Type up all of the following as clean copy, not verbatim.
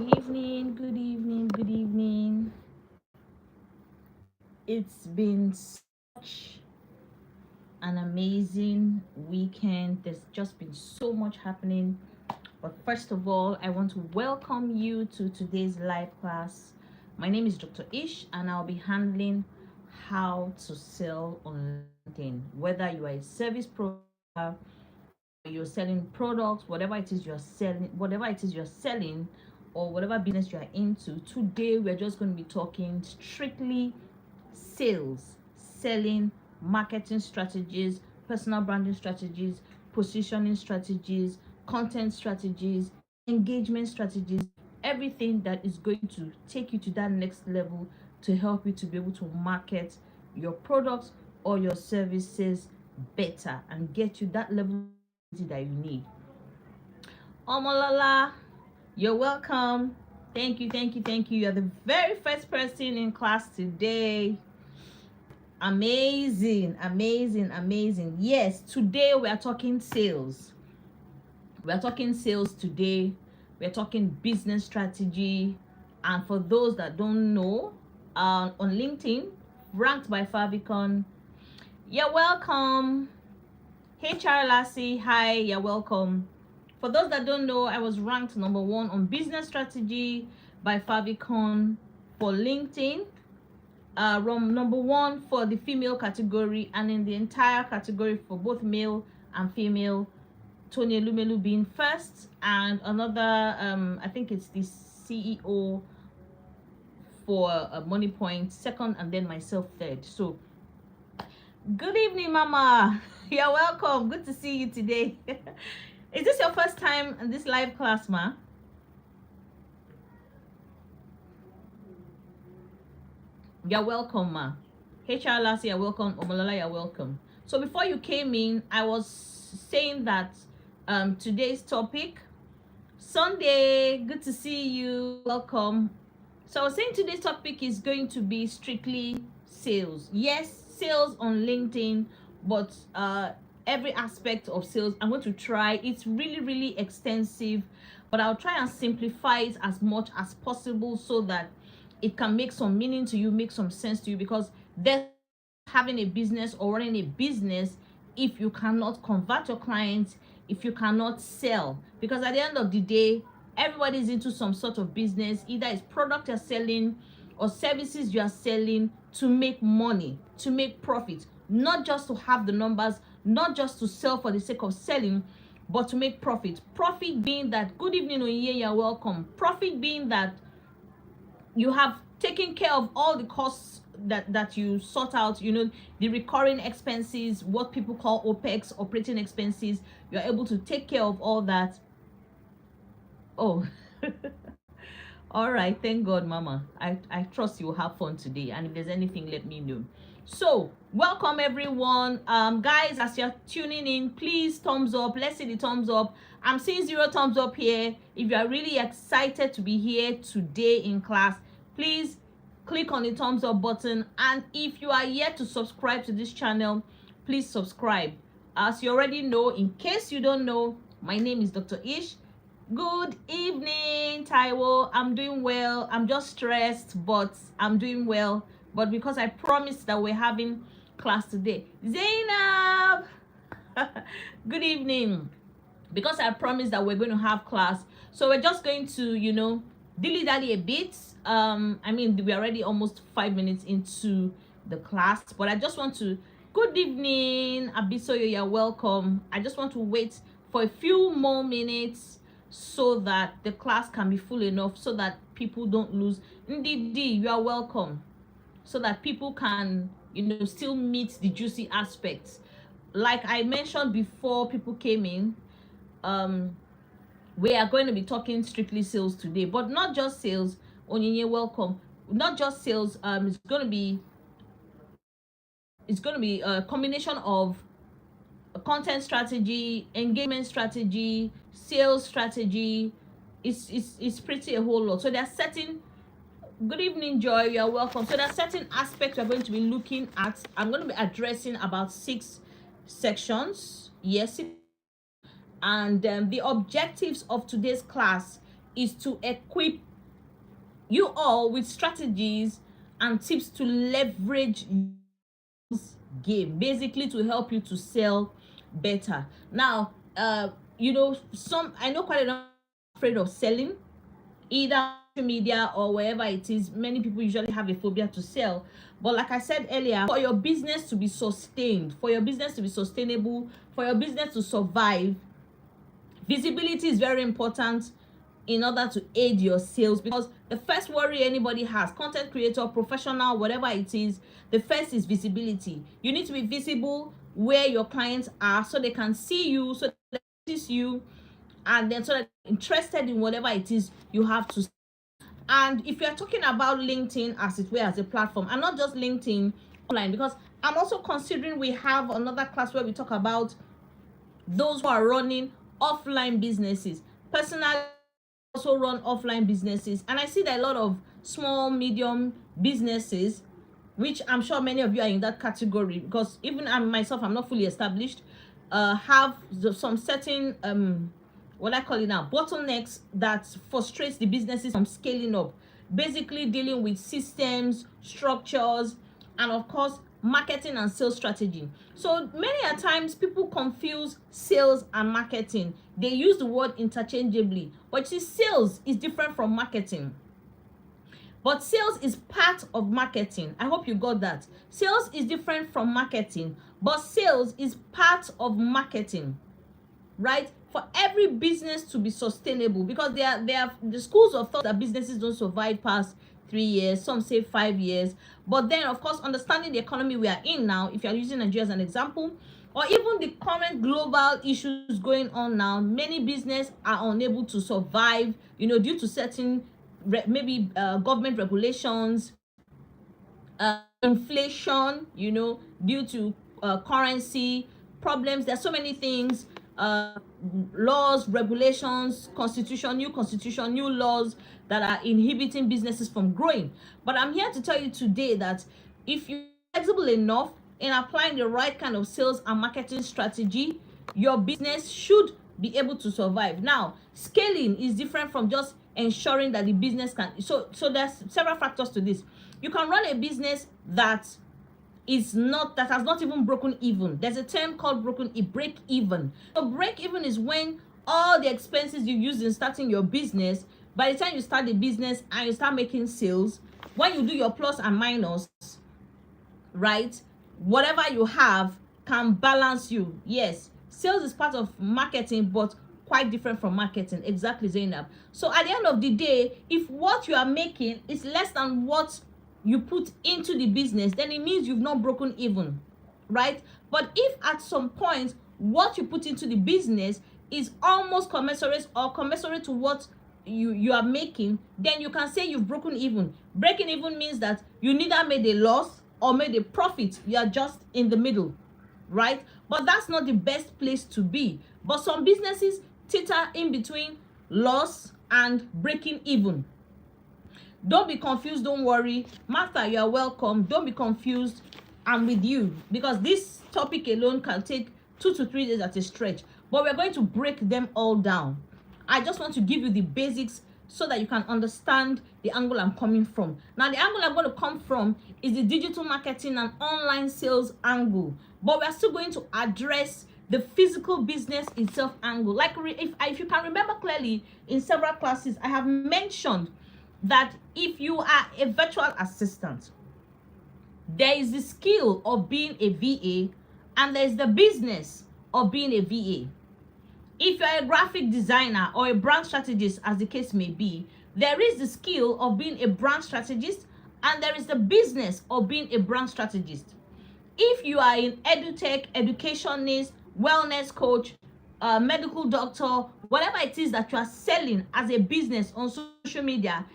evening, good evening, good evening. It's been such an amazing weekend. There's just been so much happening. But first of all, I want to welcome you to today's live class. My name is Dr. Ish, and I'll be handling how to sell on LinkedIn. Whether you are a service provider, you're selling products, whatever it is you're selling, or whatever business you are into, today we're just going to be talking strictly sales, selling, marketing strategies, personal branding strategies, positioning strategies, content strategies, engagement strategies, everything that is going to take you to that next level to help you to be able to market your products or your services better and get you that level that you need. Omolola, you're welcome. Thank you, thank you, thank you. You're the very first person in class today. Amazing, amazing, amazing. Yes, today we are talking sales. We are talking sales today. We are talking business strategy. And for those that don't know, on LinkedIn, ranked by Favicon. You're welcome. HR Lassie, hi, you're welcome. For those that don't know, I was ranked number 1 on business strategy by Favicon for LinkedIn. Number 1 for the female category, and in the entire category for both male and female, Tony Elumelu being first, and another I think it's the CEO for Money Point second, and then myself third. So good evening, Mama. You're welcome. Good to see you today. Is this your first time in this live class, Ma? You're welcome, Ma. HR Lassie, you're welcome. Omolola, you're welcome. So before you came in, I was saying that today's topic, Sunday, good to see you. Welcome. So I was saying today's topic is going to be strictly sales. Yes, sales on LinkedIn, but every aspect of sales I'm going to try. It's really, really extensive, but I'll try and simplify it as much as possible so that it can make some meaning to you, make some sense to you, because there's having a business or running a business if you cannot convert your clients, if you cannot sell. Because at the end of the day, everybody's into some sort of business. Either it's product you're selling or services you are selling to make money, to make profit, not just to have the numbers, not just to sell for the sake of selling, but to make profit. Profit being that, good evening, Oye, you're welcome. Profit being that you have taken care of all the costs that you sort out, the recurring expenses, what people call OPEX, operating expenses. You're able to take care of all that. Oh, all right. Thank God, Mama. I trust you'll have fun today. And if there's anything, let me know. So, welcome everyone. Guys, as you're tuning in, please thumbs up. Let's see the thumbs up. I'm seeing 0 thumbs up here. If you are really excited to be here today in class, please click on the thumbs up button. And if you are yet to subscribe to this channel, please subscribe. As you already know, in case you don't know, my name is Dr. Ish. Good evening, Taiwo. I'm doing well. I'm just stressed, but I'm doing well. But because I promised that we're having class today. Zainab, good evening. Because I promised that we're going to have class, so we're just going to, dilly-dally a bit. I mean, we're already almost 5 minutes into the class, but I just want to, good evening, Abisoyo, you're welcome. I just want to wait for a few more minutes so that the class can be full enough, so that people don't lose. Ndidi, you are welcome. So that people can, still meet the juicy aspects. Like I mentioned before people came in, we are going to be talking strictly sales today, but not just sales. Onyinye, welcome. Not just sales. It's going to be a combination of a content strategy, engagement strategy, sales strategy. It's pretty a whole lot. So there are certain, good evening, Joy, you're welcome. So there are certain aspects we're going to be looking at. I'm going to be addressing about 6 sections. Yes, and the objectives of today's class is to equip you all with strategies and tips to leverage game, basically to help you to sell better. Now, some I know quite a lot of afraid of selling, either social media or wherever it is. Many people usually have a phobia to sell. But like I said earlier, for your business to be sustained, for your business to be sustainable, for your business to survive, visibility is very important in order to aid your sales, because the first worry anybody has, content creator, professional, whatever it is, the first is visibility. You need to be visible where your clients are, so they can see you, so they can see you, and then so that they're interested in whatever it is you have to. And if you're talking about LinkedIn as it were, as a platform, and not just LinkedIn online, because I'm also considering we have another class where we talk about those who are running offline businesses. Personally, I also run offline businesses, and I see that a lot of small, medium businesses, which I'm sure many of you are in that category, because even I myself, I'm not fully established, have some certain what I call it now, bottlenecks that frustrates the businesses from scaling up, basically dealing with systems, structures, and of course marketing and sales strategy. So many a times people confuse sales and marketing. They use the word interchangeably, but you see, sales is different from marketing. But sales is part of marketing. I hope you got that. Sales is different from marketing, but sales is part of marketing, right? For every business to be sustainable, because there are the schools of thought that businesses don't survive past 3 years, some say 5 years. But then, of course, understanding the economy we are in now, if you're using Nigeria as an example, or even the current global issues going on now, many businesses are unable to survive, due to certain maybe government regulations, inflation, due to currency problems. There's so many things, laws, regulations, constitution, new laws that are inhibiting businesses from growing. But I'm here to tell you today that if you're flexible enough in applying the right kind of sales and marketing strategy, your business should be able to survive. Now, scaling is different from just ensuring that the business can. So there's several factors to this. You can run a business that has not even broken even. There's a term called break even. So break even is when all the expenses you use in starting your business, by the time you start the business and you start making sales, when you do your plus and minus, right, whatever you have can balance you. Yes, sales is part of marketing, but quite different from marketing. Exactly, Zainab. So at the end of the day, if what you are making is less than what you put into the business, then it means you've not broken even, right? But if at some point what you put into the business is almost commensurate to what you are making, then you can say you've broken even. Breaking even means that you neither made a loss or made a profit. You are just in the middle, right? But that's not the best place to be. But some businesses teeter in between loss and breaking even. Don't be confused, don't worry. Martha, you are welcome. Don't be confused. I'm with you, because this topic alone can take 2 to 3 days at a stretch, but we're going to break them all down. I just want to give you the basics so that you can understand the angle I'm coming from. Now, the angle I'm going to come from is the digital marketing and online sales angle, but we're still going to address the physical business itself angle. Like if you can remember clearly, in several classes I have mentioned that if you are a virtual assistant, there is the skill of being a VA and there is the business of being a VA. If you're a graphic designer or a brand strategist, as the case may be, there is the skill of being a brand strategist and there is the business of being a brand strategist. If you are in edutech, educationist, wellness coach, medical doctor, whatever it is that you are selling as a business on social media,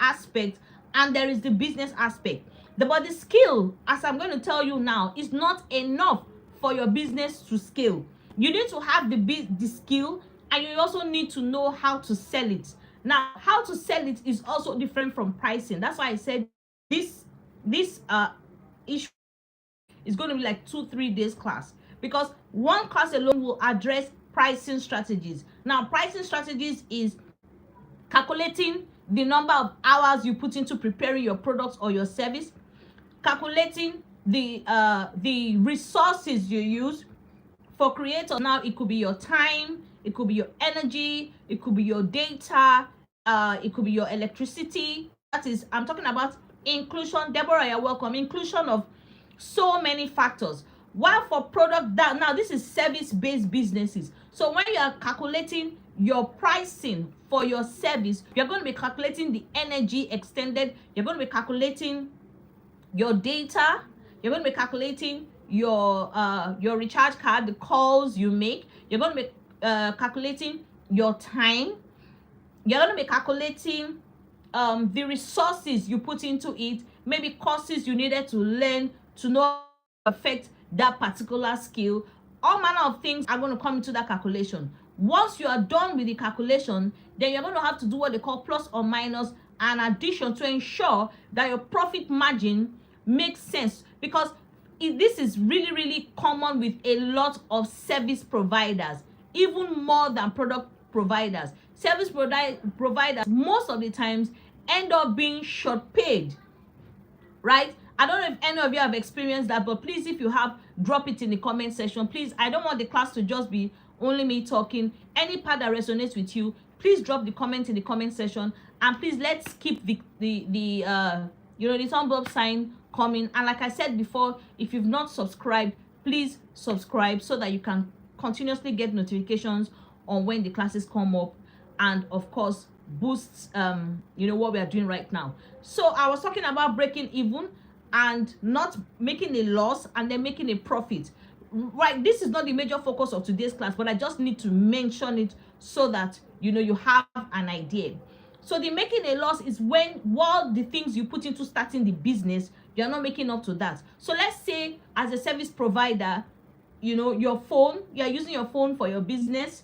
aspect and there is the business aspect. But the skill, as I'm going to tell you now, is not enough for your business to scale. You need to have the skill, and you also need to know how to sell it. Now, how to sell it is also different from pricing. That's why I said this issue is going to be like 2-3 days class, because one class alone will address pricing strategies. Now, pricing strategies is calculating the number of hours you put into preparing your product or your service, calculating the resources you use. For creators now, it could be your time, it could be your energy, it could be your data, it could be your electricity. That is, I'm talking about inclusion. Deborah, you're welcome. Inclusion of so many factors. While for product, that now this is service-based businesses. So when you are calculating your pricing for your service, you're going to be calculating the energy extended, you're going to be calculating your data, you're going to be calculating your recharge card, the calls you make, you're going to be calculating your time, you're going to be calculating the resources you put into it, maybe courses you needed to learn to know affect that particular skill. All manner of things are going to come into that calculation. Once you are done with the calculation, then you're going to have to do what they call plus or minus an addition to ensure that your profit margin makes sense, because this is really, really common with a lot of service providers, even more than product providers. Service providers most of the times end up being short paid, right? I don't know if any of you have experienced that, but please, if you have, drop it in the comment section. Please, I don't want the class to just be only me talking. Any part that resonates with you, please drop the comment in the comment section, and please let's keep the thumbs up sign coming. And like I said before, if you've not subscribed, please subscribe so that you can continuously get notifications on when the classes come up, and of course boosts what we are doing right now. So I was talking about breaking even and not making a loss and then making a profit, right? This is not the major focus of today's class, but I just need to mention it so that you have an idea. So the making a loss is when, while the things you put into starting the business, you're not making up to that. So let's say as a service provider, your phone, you're using your phone for your business.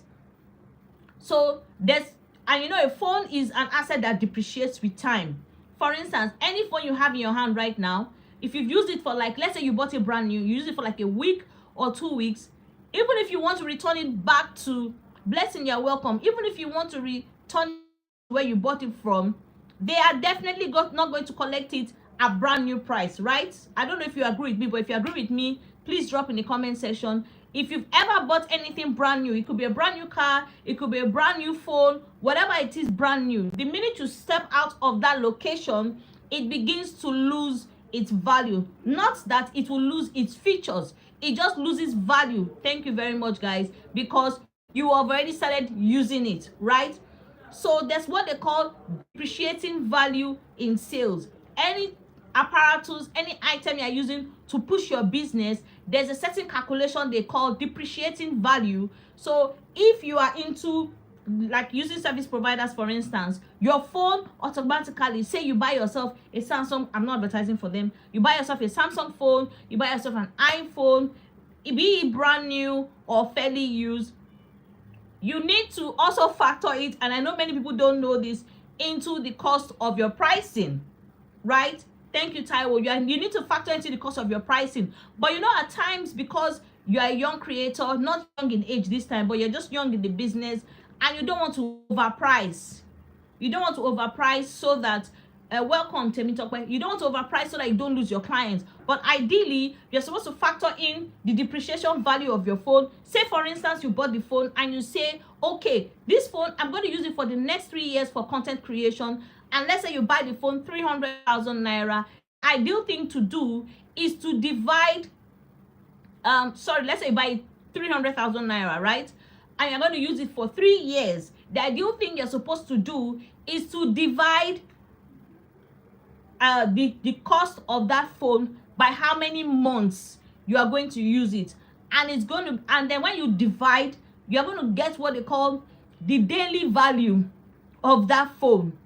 So a phone is an asset that depreciates with time. For instance, any phone you have in your hand right now, if you've used it for, like, let's say you bought it brand new, you use it for like a week or 2 weeks, even if you want to return it back to Blessing, you're welcome, even if you want to return where you bought it from, they are definitely not going to collect it at brand new price, right? I don't know if you agree with me, but if you agree with me, please drop in the comment section. If you've ever bought anything brand new, it could be a brand new car, it could be a brand new phone, whatever it is brand new, the minute you step out of that location, it begins to lose its value. Not that it will lose its features, it just loses value. Thank you very much, guys, because you have already started using it, right? So that's what they call depreciating value in sales. Any apparatus, any item you're using to push your business, there's a certain calculation they call depreciating value. So if you are into, like, using service providers, for instance, your phone automatically, say you buy yourself a Samsung, I'm not advertising for them, you buy yourself a Samsung phone, you buy yourself an iPhone, be it brand new or fairly used, you need to also factor it, and I know many people don't know this, into the cost of your pricing, right? Thank you, Taiwo. You need to factor into the cost of your pricing. But at times, because you are a young creator, not young in age this time, but you're just young in the business, and you don't want to overprice. You don't want to overprice so that welcome, Temitope. You don't want to overprice so that you don't lose your clients. But ideally, you're supposed to factor in the depreciation value of your phone. Say, for instance, you bought the phone and you say, okay, this phone, I'm going to use it for the next 3 years for content creation. And let's say you buy the phone 300,000 naira. Ideal thing to do is to divide, let's say you buy 300,000 naira, right? And you're going to use it for 3 years. The ideal thing you're supposed to do is to divide the cost of that phone by how many months you are going to use it, and then when you divide, you're going to get what they call the daily value of that phone,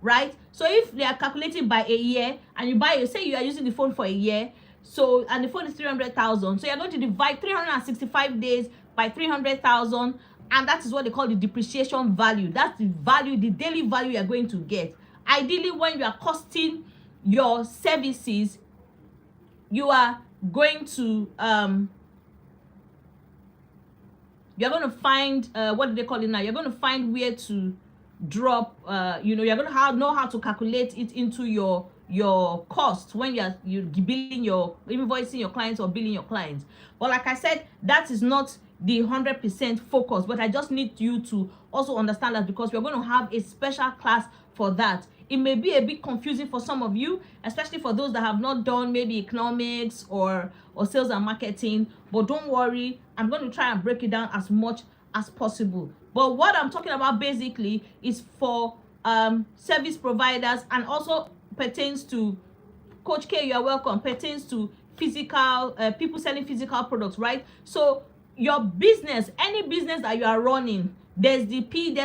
right? So if they are calculating by a year, and say you are using the phone for a year, so, and the phone is 300,000, so you're going to divide 365 days by 300,000, and that is what they call the depreciation value. That's the value, the daily value you're going to get. Ideally, when you are costing your services, you are going to you're going to find what do they call it now, you're going to find where to drop, you're going to know how to calculate it into your cost when you're billing your invoicing your clients or billing your clients. But like I said, that is not the 100% focus, but I just need you to also understand that, because we're going to have a special class for that. It may be a bit confusing for some of you, especially for those that have not done maybe economics or sales and marketing, but don't worry, I'm going to try and break it down as much as possible. But what I'm talking about basically is for service providers, and also pertains to Coach K, you're welcome, pertains to physical people selling physical products, right? So your business, any business that you are running, there's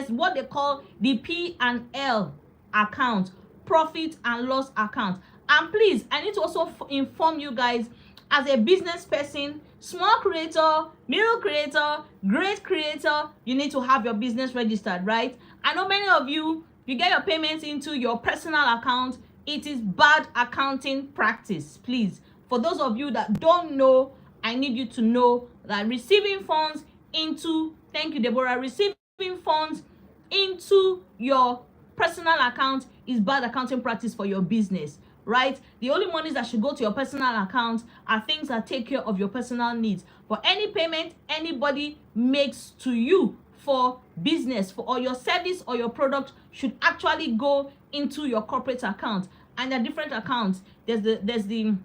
what they call the P&L account, profit and loss account. And please, I need to also inform you guys, as a business person, small creator, middle creator, great creator, you need to have your business registered, right? I know many of you get your payments into your personal account. It is bad accounting practice. Please, for those of you that don't know, I need you to know that receiving funds into, thank you Deborah, receiving funds into your personal account is bad accounting practice for your business, right? The only monies that should go to your personal account are things that take care of your personal needs. For any payment anybody makes to you for business, or your service or your product, should actually go into your corporate account. And there are different accounts. There's the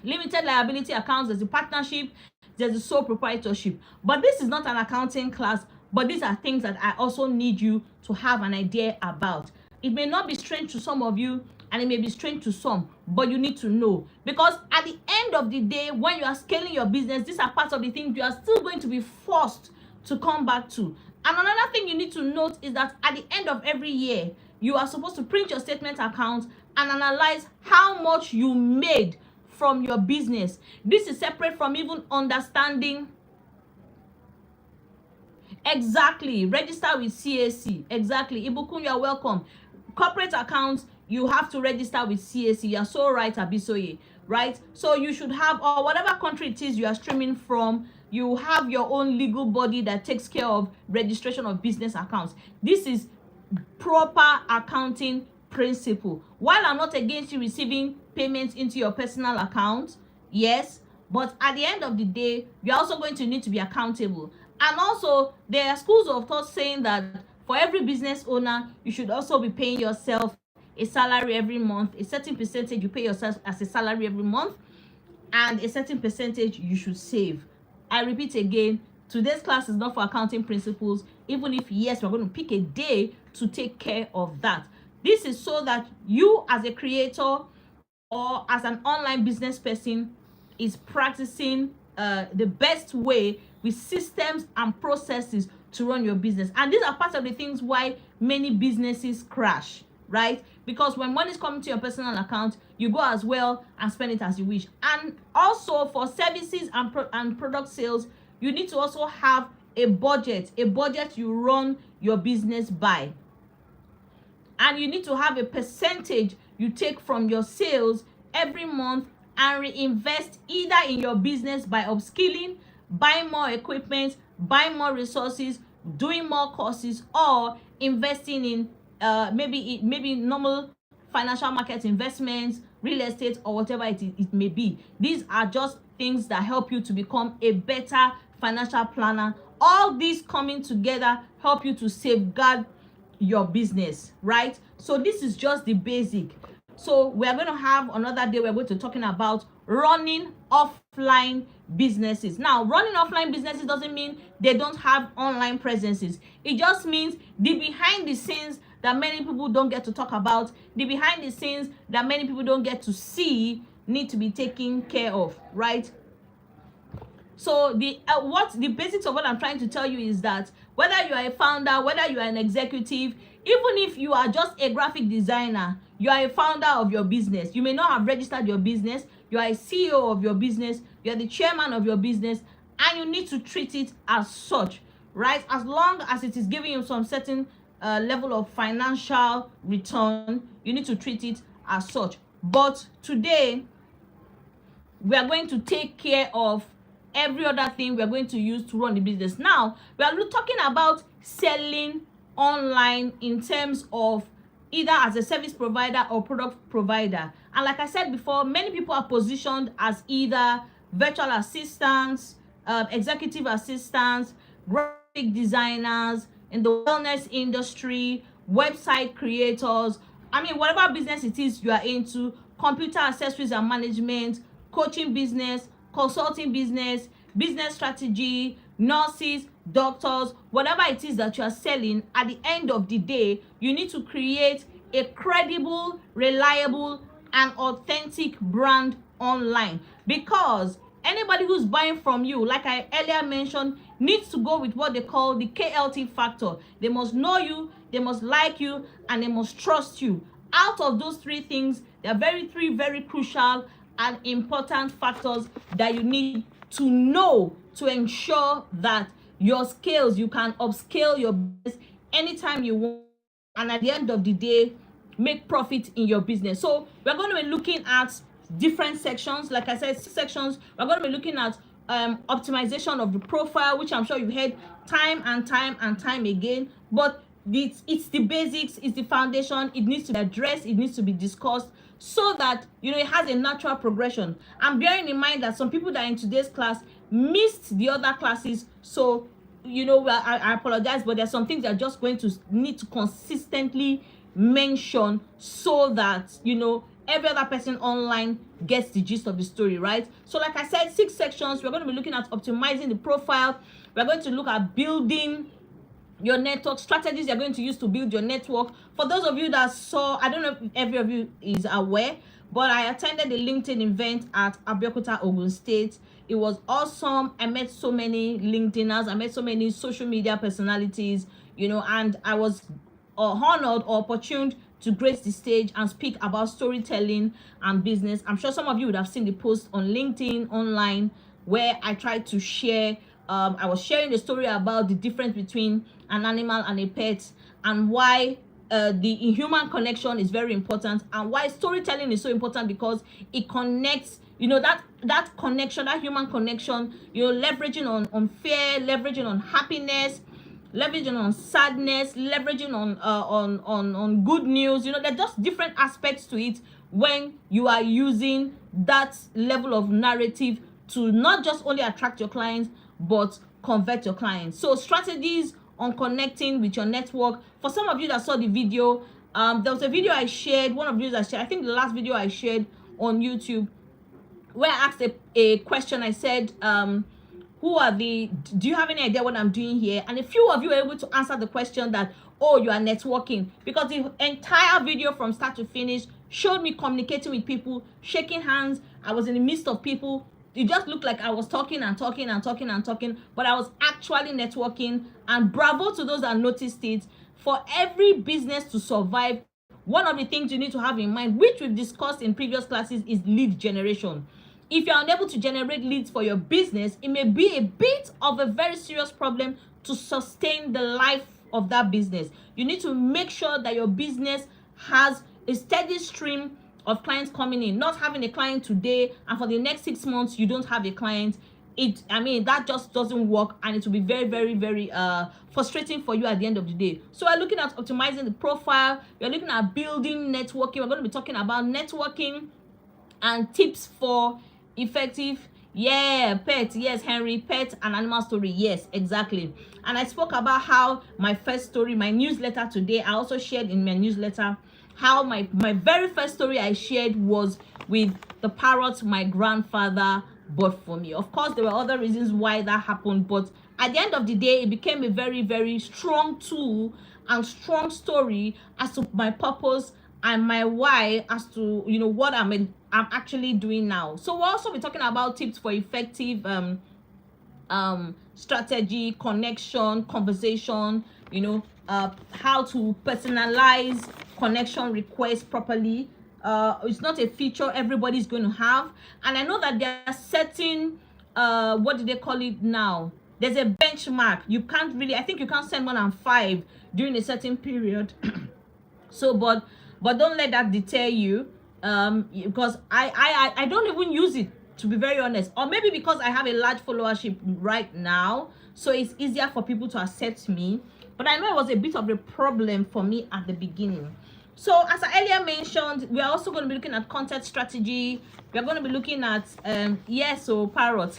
limited liability accounts, there's the partnership, there's the sole proprietorship. But this is not an accounting class, but these are things that I also need you to have an idea about. It may not be strange to some of you, and it may be strange to some, but you need to know, because at the end of the day, when you are scaling your business, these are parts of the things you are still going to be forced to come back to. And another thing you need to note is that at the end of every year, you are supposed to print your statement account and analyze how much you made from your business. This is separate from even understanding exactly, register with CAC. Exactly. Ibukun, you are welcome. Corporate accounts, you have to register with CAC. You are so right, Abisoye, right? So you should have, or whatever country it is you are streaming from, you have your own legal body that takes care of registration of business accounts. This is proper accounting principle. While I'm not against you receiving payments into your personal account, yes, but at the end of the day, you're also going to need to be accountable. And also, there are schools of thought saying that for every business owner, you should also be paying yourself a salary every month. A certain percentage you pay yourself as a salary every month, and a certain percentage you should save. I repeat again, today's class is not for accounting principles, even if, yes, we're going to pick a day to take care of that. This is so that you, as a creator or as an online business person, is practicing the best way with systems and processes to run your business. And these are part of the things why many businesses crash, right? Because when money is coming to your personal account, you go as well and spend it as you wish. And also for services and product sales, you need to also have a budget you run your business by. And you need to have a percentage you take from your sales every month and reinvest either in your business by upskilling, buying more equipment, buying more resources, doing more courses, or investing in maybe normal financial market investments, real estate, or whatever it may be. These are just things that help you to become a better financial planner. All these coming together help you to safeguard your business, right? So this is just the basic. So we're going to have another day, we're going to talking about running offline businesses. Now, running offline businesses doesn't mean they don't have online presences. It just means the behind the scenes that many people don't get to talk about, the behind the scenes that many people don't get to see, need to be taken care of, right? So the basics of what I'm trying to tell you is that whether you are a founder, whether you are an executive, even if you are just a graphic designer, you are a founder of your business. You may not have registered your business. You are a CEO of your business. You are the chairman of your business, and you need to treat it as such, right? As long as it is giving you some certain level of financial return, you need to treat it as such. But today, we are going to take care of every other thing we are going to use to run the business. Now, we are talking about selling online in terms of either as a service provider or product provider. And like I said before, many people are positioned as either virtual assistants, executive assistants, graphic designers in the wellness industry, website creators. I mean, whatever business it is you are into, computer accessories and management, coaching business, consulting business, business strategy, nurses, doctors, whatever it is that you are selling, at the end of the day, you need to create a credible, reliable, and authentic brand online, because anybody who's buying from you, like I earlier mentioned, needs to go with what they call the KLT factor. They must know you, they must like you, and they must trust you. Out of those three things, there are three very crucial and important factors that you need to know to ensure that your skills, you can upscale your business anytime you want, and at the end of the day, make profit in your business. So we're going to be looking at different sections. Like I said, 6 sections. We're going to be looking at optimization of the profile, which I'm sure you've heard time and time again, but it's the basics, it's the foundation. It needs to be addressed, it needs to be discussed, so that it has a natural progression. I'm bearing in mind that some people that are in today's class missed the other classes, so I apologize, but there's some things that are just going to need to consistently mention, so that every other person online gets the gist of the story, right? So like I said, 6 sections. We're going to be looking at optimizing the profile. We're going to look at building your network, strategies you're going to use to build your network. For those of you that saw, I don't know if every of you is aware, but I attended the LinkedIn event at Abeokuta, Ogun State. It was awesome. I met so many LinkedIners, I met so many social media personalities, and I was honored or opportuned to grace the stage and speak about storytelling and business. I'm sure some of you would have seen the post on LinkedIn online where I tried to share, I was sharing the story about the difference between an animal and a pet, and why the human connection is very important, and why storytelling is so important, because it connects, that connection, that human connection, leveraging on fear, leveraging on happiness, leveraging on sadness, leveraging on good news. There's just different aspects to it when you are using that level of narrative to not just only attract your clients but convert your clients. So strategies on connecting with your network. For some of you that saw the video, there was a video I shared, one of the videos I shared, I think the last video I shared on YouTube, where I asked a question. I said, do you have any idea what I'm doing here? And a few of you were able to answer the question that, oh, you are networking, because the entire video from start to finish showed me communicating with people, shaking hands. I was in the midst of people. It just looked like I was talking, but I was actually networking. And bravo to those that noticed it. For every business to survive, one of the things you need to have in mind, which we've discussed in previous classes, is lead generation. If you're unable to generate leads for your business, it may be a bit of a very serious problem to sustain the life of that business. You need to make sure that your business has a steady stream of clients coming in. Not having a client today and for the next 6 months you don't have a client, that just doesn't work, and it will be very, very, very frustrating for you at the end of the day. So we're looking at optimizing the profile, we're looking at building networking. We're going to be talking about networking and tips for effective pet. Yes, Henry, pet and animal story. Yes, exactly. And I spoke about how my first story, my newsletter today, I also shared in my newsletter how my very first story I shared was with the parrot my grandfather bought for me. Of course, there were other reasons why that happened, but at the end of the day, it became a very, very strong tool and strong story as to my purpose and my why, as to what I'm actually doing now. So we'll also be talking about tips for effective strategy, connection, conversation, how to personalize connection requests properly. It's not a feature everybody's going to have, and I know that there are certain what do they call it now, there's a benchmark. You can't really, I think you can't send more than 5 during a certain period. So but don't let that deter you, because I don't even use it, to be very honest, or maybe because I have a large followership right now, so it's easier for people to accept me. but I know it was a bit of a problem for me at the beginning. So as I earlier mentioned, we are also going to be looking at content strategy. We are going to be looking at parrot.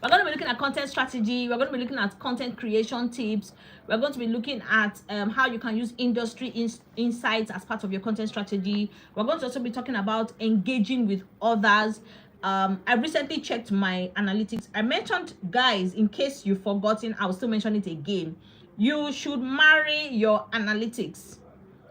We're going to be looking at content strategy. We're going to be looking at content creation tips. We're going to be looking at how you can use industry insights as part of your content strategy. We're going to also be talking about engaging with others. I recently checked my analytics. I mentioned, guys, in case you've forgotten, I'll still mention it again. You should marry your analytics.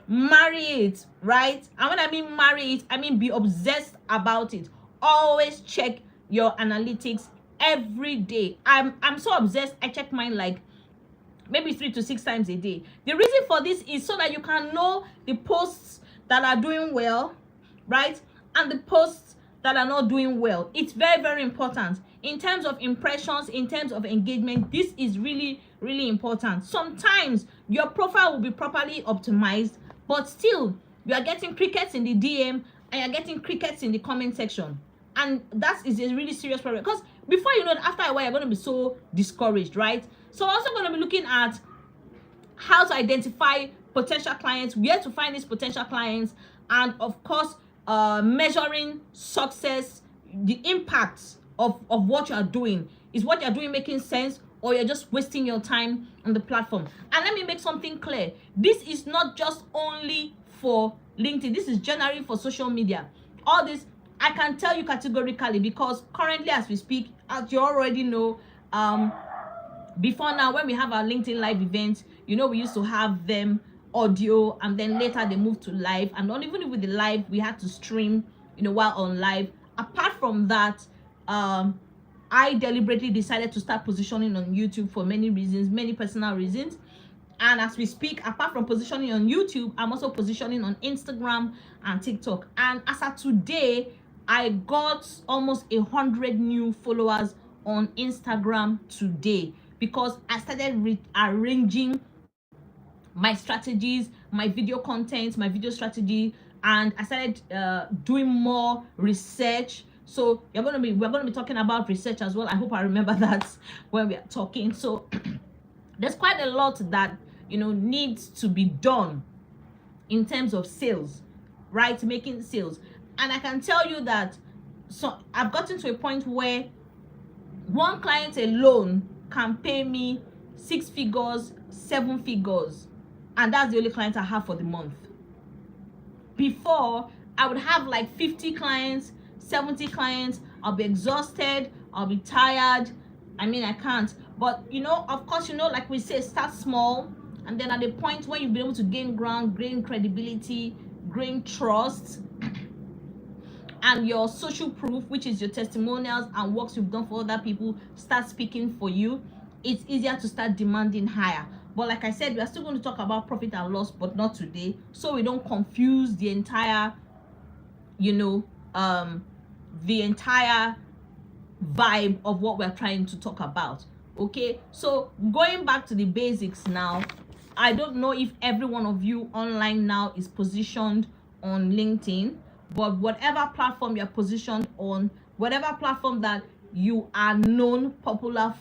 Marry it, right? And when I mean marry it, I mean be obsessed about it. Always check your analytics every day. I'm so obsessed. I check mine like maybe 3 to 6 times a day. The reason for this is so that you can know the posts that are doing well, right, and the posts that are not doing well. It's very, very important in terms of impressions, in terms of engagement. This is really, really important. Sometimes your profile will be properly optimized, but still you are getting crickets in the DM and you're getting crickets in the comment section, and that is a really serious problem, because before you know it, after a while you're going to be so discouraged, right? So we're also going to be looking at how to identify potential clients, where to find these potential clients, and of course measuring success, the impact of what you are doing. Is what you're doing making sense, or you're just wasting your time on the platform? And let me make something clear. This is not just only for LinkedIn. This is generally for social media. All this I can tell you categorically, because currently as we speak, as you already know, before now, when we have our LinkedIn live events, you know, we used to have them audio, and then later they moved to live. And not even with the live, we had to stream, you know, while on live. Apart from that, I deliberately decided to start positioning on YouTube for many reasons, many personal reasons. And as we speak, apart from positioning on YouTube, I'm also positioning on Instagram and TikTok. And as of today, I got almost 100 new followers on Instagram today, because I started arranging my strategies, my video content, my video strategy, and I started doing more research. So we're going to be talking about research as well. I hope I remember that when we are talking. So there's quite a lot that, you know, needs to be done in terms of sales, right? Making sales. And I can tell you that, so I've gotten to a point where one client alone can pay me 6 figures, 7 figures, and that's the only client I have for the month. Before, I would have like 50 clients, 70 clients. I'll be exhausted, I'll be tired. I mean, I can't. But you know, of course, you know, like we say, start small, and then at the point where you'll be able to gain ground, gain credibility, gain trust, and your social proof, which is your testimonials and works you've done for other people, start speaking for you, it's easier to start demanding higher. But like I said, we are still going to talk about profit and loss, but not today, so we don't confuse the entire, you know, the entire vibe of what we're trying to talk about. Okay, so going back to the basics now, I don't know if every one of you online now is positioned on LinkedIn, but whatever platform you're positioned on, whatever platform that you are known popularly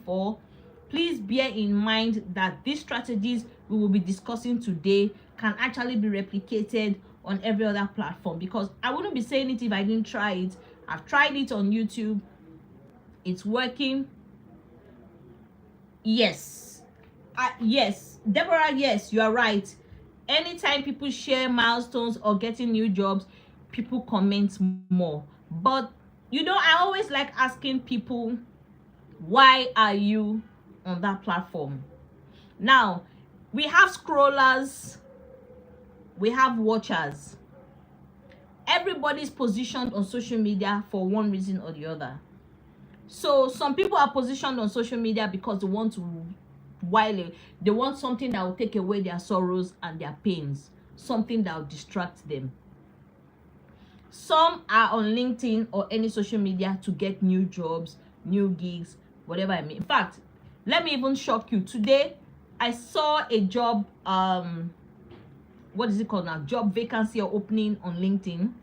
for, please bear in mind that these strategies we will be discussing today can actually be replicated on every other platform, because I wouldn't be saying it if I didn't try it. I've tried it on YouTube. It's working. Yes. Yes, Deborah, yes, you are right. Anytime people share milestones or getting new jobs, people comment more. But you know, I always like asking people, why are you on that platform? Now, we have scrollers, we have watchers. Everybody's positioned on social media for one reason or the other. So some people are positioned on social media because they want to they want something that will take away their sorrows and their pains, something that will distract them. Some are on LinkedIn or any social media to get new jobs, new gigs, whatever I mean. In fact, let me even shock you. Today I saw a job, what is it called now, job vacancy or opening on LinkedIn.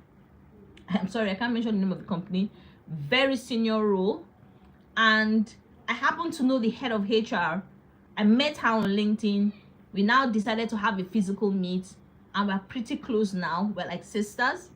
I'm sorry, I can't mention the name of the company. Very senior role, and I happen to know the head of HR, I met her on LinkedIn. We now decided to have a physical meet, and we're pretty close now. We're like sisters.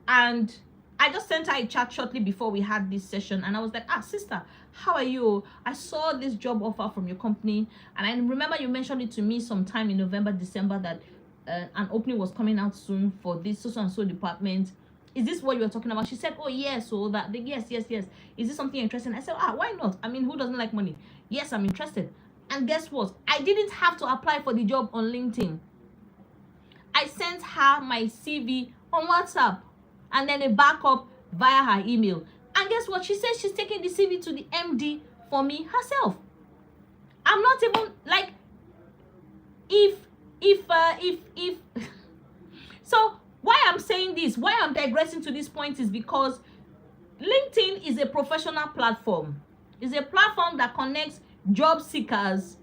And I just sent her a chat shortly before we had this session, and I was like, sister, how are you? I saw this job offer from your company, and I remember you mentioned it to me sometime in November, December, that an opening was coming out soon for this so and so department. Is this what you were talking about? She said, oh yes. So that yes. Is this something interesting? I said, why not? I mean, who doesn't like money? Yes, I'm interested. And guess what? I didn't have to apply for the job on LinkedIn. I sent her my CV on WhatsApp and then a backup via her email. And guess what? She says she's taking the CV to the MD for me herself. I'm not even like, if so why I'm saying this, why I'm digressing to this point is because LinkedIn is a professional platform. It's a platform that connects job seekers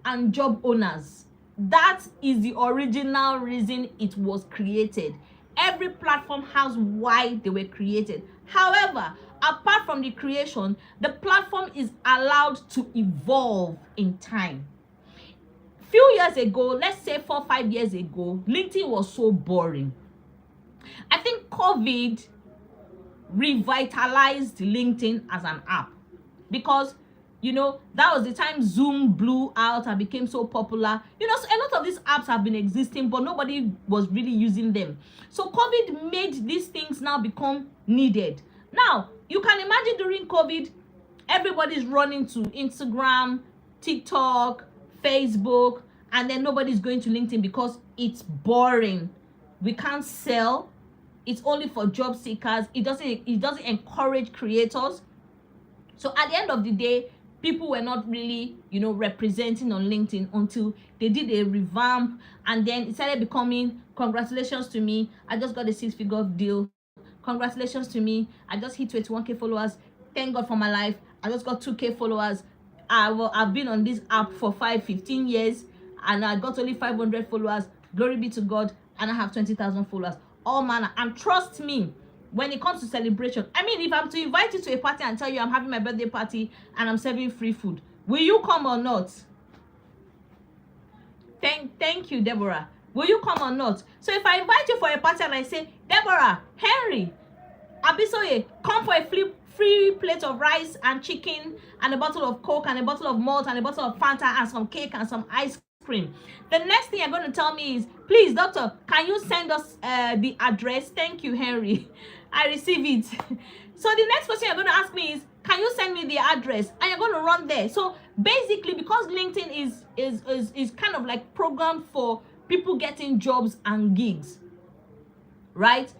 and job owners. That is the original reason it was created. Every platform has why they were created. However, apart from the creation, the platform is allowed to evolve in time. Few years ago, let's say 4-5 years ago, LinkedIn was so boring. I think COVID revitalized LinkedIn as an app, because that was the time Zoom blew out and became so popular. So a lot of these apps have been existing, but nobody was really using them. So COVID made these things now become needed. Now you can imagine during COVID, everybody's running to Instagram, TikTok, Facebook, and then nobody's going to LinkedIn because it's boring. We can't sell. It's only for job seekers. It doesn't encourage creators. So at the end of the day, people were not really, representing on LinkedIn until they did a revamp, and then it started becoming, congratulations to me, I just got a 6-figure deal. Congratulations to me, I just hit 21K followers. Thank God for my life. I just got 2K followers. I've been on this app for 15 years, and I got only 500 followers. Glory be to God, and I have 20,000 followers. All manner. And trust me, when it comes to celebration, I mean, if I'm to invite you to a party and tell you I'm having my birthday party and I'm serving free food, will you come or not? Thank you, Deborah. Will you come or not? So if I invite you for a party and I say, Deborah, Henry, Abisoye, come for a free plate of rice and chicken and a bottle of Coke and a bottle of malt and a bottle of Fanta and some cake and some ice cream. The next thing you're going to tell me is, please, doctor, can you send us the address? Thank you, Henry. I receive it. So the next question you're going to ask me is, can you send me the address? And you're going to run there. So basically, because LinkedIn is kind of like programmed for people getting jobs and gigs, right?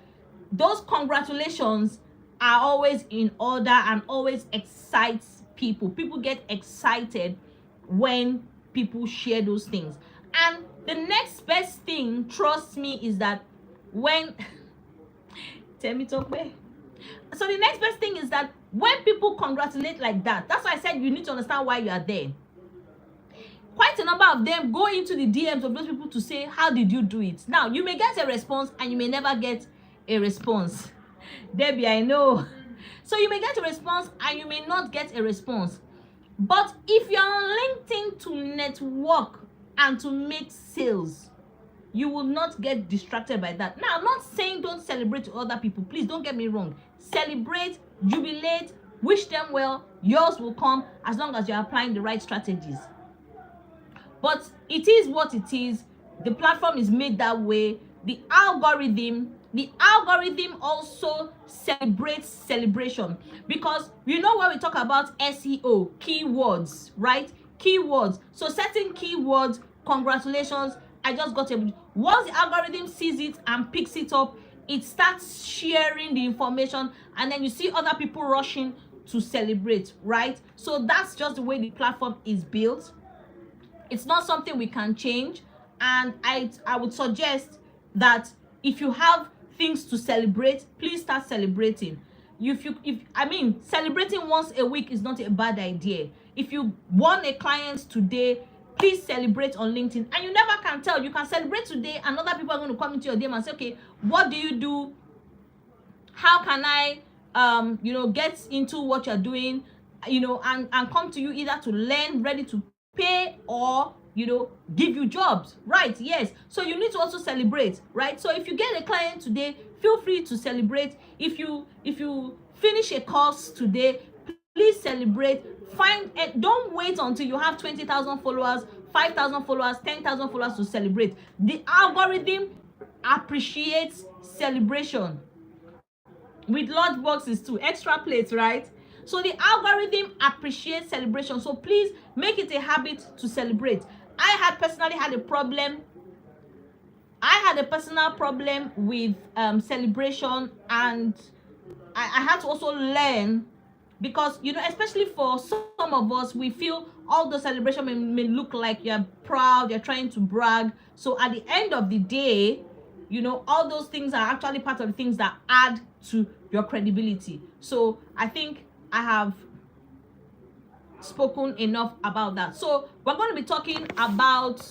Those congratulations are always in order and always excites people. People get excited when people share those things. And the next best thing, trust me, is that when tell me talk way. So the next best thing is that when people congratulate like that, that's why I said you need to understand why you are there. Quite a number of them go into the DMs of those people to say, how did you do it? Now, you may get a response and you may never get a response. Debbie, I know. So you may get a response and you may not get a response. But if you're on LinkedIn to network and to make sales, you will not get distracted by that. Now, I'm not saying don't celebrate to other people. Please don't get me wrong. Celebrate, jubilate, wish them well. Yours will come as long as you're applying the right strategies. But it is what it is. The platform is made that way. The algorithm also celebrates celebration, because you know when we talk about SEO, keywords, right? Keywords. So certain keywords, congratulations, I just got a. Once the algorithm sees it and picks it up, it starts sharing the information, and then you see other people rushing to celebrate, right? So that's just the way the platform is built. It's not something we can change, and I would suggest that if you have things to celebrate, please start celebrating. Celebrating once a week is not a bad idea. If you won a client today, please celebrate on LinkedIn. And you never can tell. You can celebrate today and other people are going to come into your DM and say, okay, what do you do? How can I get into what you're doing? And come to you either to learn, ready to pay or give you jobs, right? Yes, so you need to also celebrate, right? So if you get a client today, feel free to celebrate. If you finish a course today, please celebrate. Find and don't wait until you have 20,000 followers, 5,000 followers, 10,000 followers to celebrate. The algorithm appreciates celebration. With lunch boxes too, extra plates, right? So the algorithm appreciates celebration, so please make it a habit to celebrate. I had a personal problem with celebration, and I had to also learn, because especially for some of us, we feel all the celebration may look like you're proud, you're trying to brag. So at the end of the day, all those things are actually part of the things that add to your credibility. So I think I have spoken enough about that. So we're going to be talking about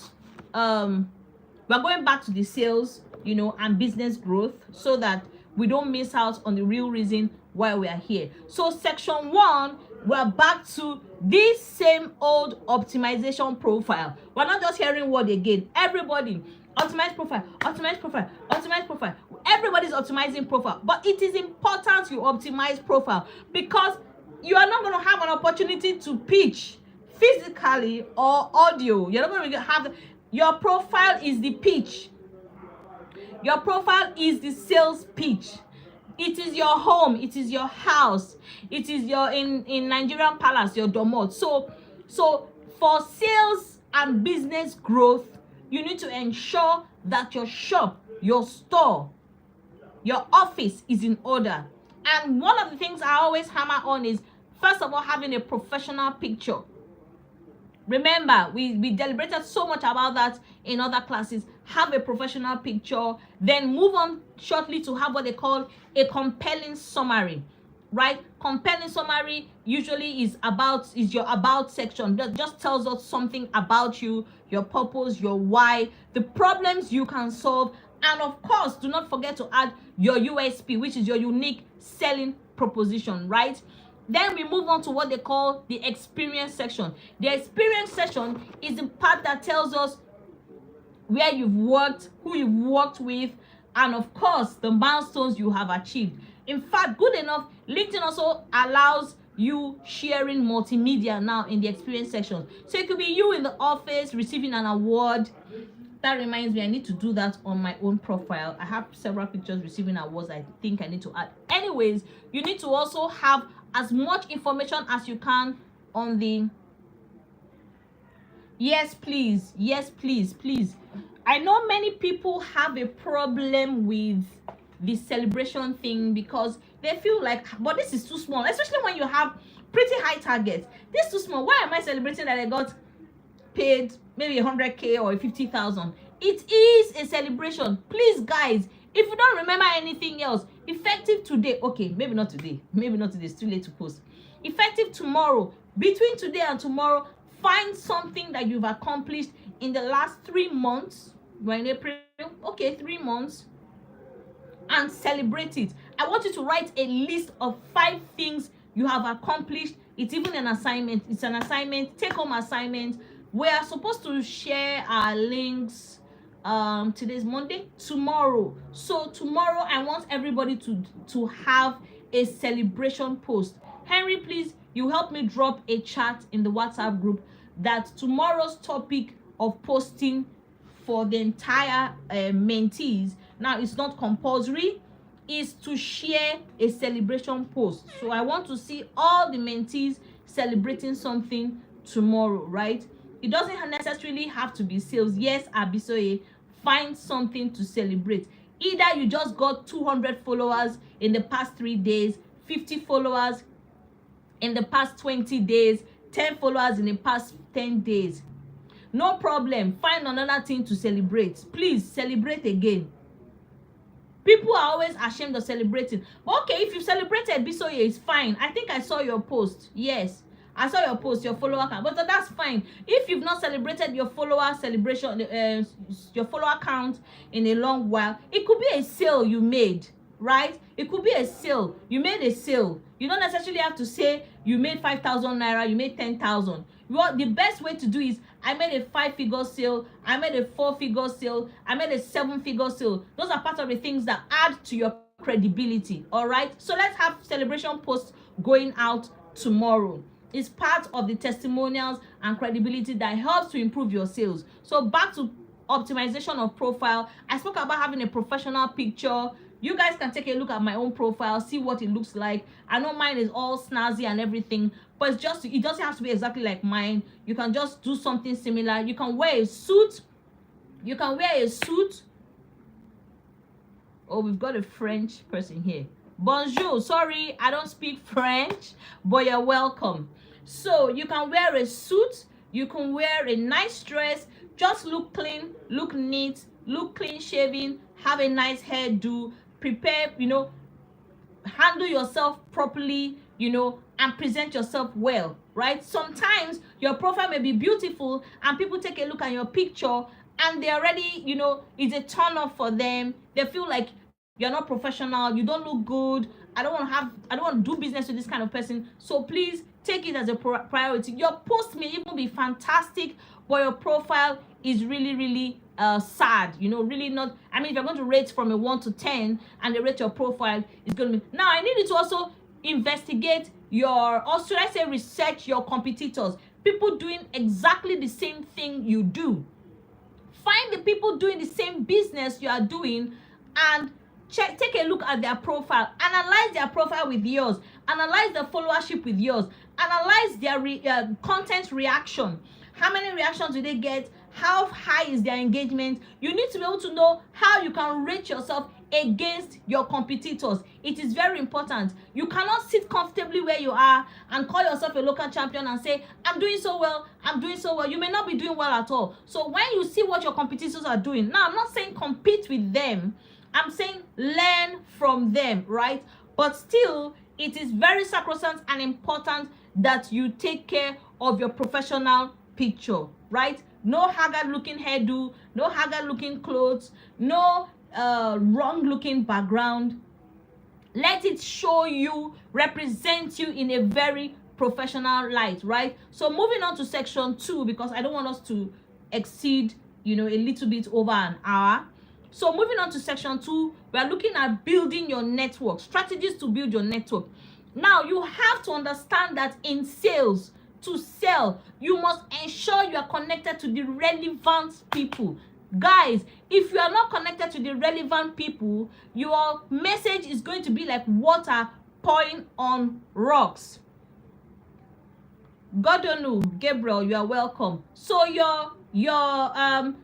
we're going back to the sales and business growth, so that we don't miss out on the real reason why we are here. So section 1, we're back to this same old optimization profile. We're not just hearing word again. Everybody, optimize profile, optimize profile, optimize profile. Everybody's optimizing profile, but it is important you optimize profile, because you are not going to have an opportunity to pitch physically or audio. You're not going to have your profile is the pitch. Your profile is the sales pitch. It is your home, it is your house, it is your in Nigerian palace, your domot. So for sales and business growth, you need to ensure that your shop, your store, your office is in order. And one of the things I always hammer on is, first of all, having a professional picture. Remember, we deliberated so much about that in other classes. Have a professional picture, then move on shortly to have what they call a compelling summary, right? Compelling summary usually is your about section that just tells us something about you, your purpose, your why, the problems you can solve, and of course, do not forget to add your USP, which is your unique selling proposition, right? Then we move on to what they call the experience section. The experience section is the part that tells us where you've worked, who you've worked with, and of course, the milestones you have achieved. In fact, good enough, LinkedIn also allows you sharing multimedia now in the experience section. So it could be you in the office receiving an award. That reminds me, I need to do that on my own profile. I have several pictures receiving awards I think I need to add. Anyways, you need to also have as much information as you can on the yes please, please. I know many people have a problem with the celebration thing, because they feel like, but this is too small, especially when you have pretty high targets. This is too small. Why am I celebrating that I got paid maybe 100K or 50,000? It is a celebration. Please, guys, if you don't remember anything else, effective today, okay, maybe not today, it's too late to post. Effective tomorrow, between today and tomorrow, find something that you've accomplished in the last 3 months. We're in April, okay, 3 months, and celebrate it. I want you to write a list of 5 things you have accomplished. It's even an assignment. It's an assignment, take-home assignment. We are supposed to share our links. Today's Monday, tomorrow. So tomorrow, I want everybody to have a celebration post. Henry, please, you help me drop a chat in the WhatsApp group that tomorrow's topic of posting for the entire mentees, now it's not compulsory, is to share a celebration post. So I want to see all the mentees celebrating something tomorrow, right? It doesn't necessarily have to be sales. Yes, Abisoye, find something to celebrate. Either you just got 200 followers in the past 3 days, 50 followers in the past 20 days, 10 followers in the past 10 days. No problem. Find another thing to celebrate. Please celebrate again. People are always ashamed of celebrating. But okay, if you celebrated Bisoye, it's fine. I think I saw your post. Yes, I saw your post, your follower count. But that's fine. If you've not celebrated your follower celebration, your follower count in a long while, it could be a sale you made, right? It could be a sale. You made a sale. You don't necessarily have to say you made 5,000 naira, you made 10,000. Well, the best way to do is, I made a 5-figure sale, I made a 4-figure sale, I made a 7-figure sale. Those are part of the things that add to your credibility. All right, so let's have celebration posts going out tomorrow. It's part of the testimonials and credibility that helps to improve your sales. So back to optimization of profile. I spoke about having a professional picture. You guys can take a look at my own profile, see what it looks like. I know mine is all snazzy and everything, but it doesn't have to be exactly like mine. You can just do something similar. You can wear a suit. Oh, we've got a French person here. Bonjour. Sorry, I don't speak French, but you're welcome. So you can wear a suit. You can wear a nice dress. Just look clean, look neat, look clean shaven, have a nice hairdo, prepare, handle yourself properly, and present yourself well, right? Sometimes your profile may be beautiful and people take a look at your picture and they already, it's a turn off for them. They feel like you're not professional, you don't look good. I don't want to do business with this kind of person. So please take it as a priority. Your post may even be fantastic, but your profile is really, really sad, really not. I mean, if you're going to rate from a 1 to 10 and they rate your profile, it's going to be. Now, I need you to also investigate research your competitors, people doing exactly the same thing you do. Find the people doing the same business you are doing and take a look at their profile. Analyze their profile with yours. Analyze the followership with yours. Analyze their content reaction. How many reactions do they get? How high is their engagement? You need to be able to know how you can rate yourself against your competitors. It is very important. You cannot sit comfortably where you are and call yourself a local champion and say, I'm doing so well, I'm doing so well. You may not be doing well at all. So when you see what your competitors are doing, now I'm not saying compete with them, I'm saying learn from them, right? But still, it is very sacrosanct and important that you take care of your professional picture, right? No haggard looking hairdo, no haggard looking clothes, no wrong looking background. Let it show you, represent you in a very professional light, right? So moving on to section 2, because I don't want us to exceed, a little bit over an hour. So moving on to section 2, we are looking at building your network, strategies to build your network. Now, you have to understand that in sales, to sell, you must ensure you are connected to the relevant people. Guys, if you are not connected to the relevant people, your message is going to be like water pouring on rocks. Godonu, Gabriel, you are welcome. So your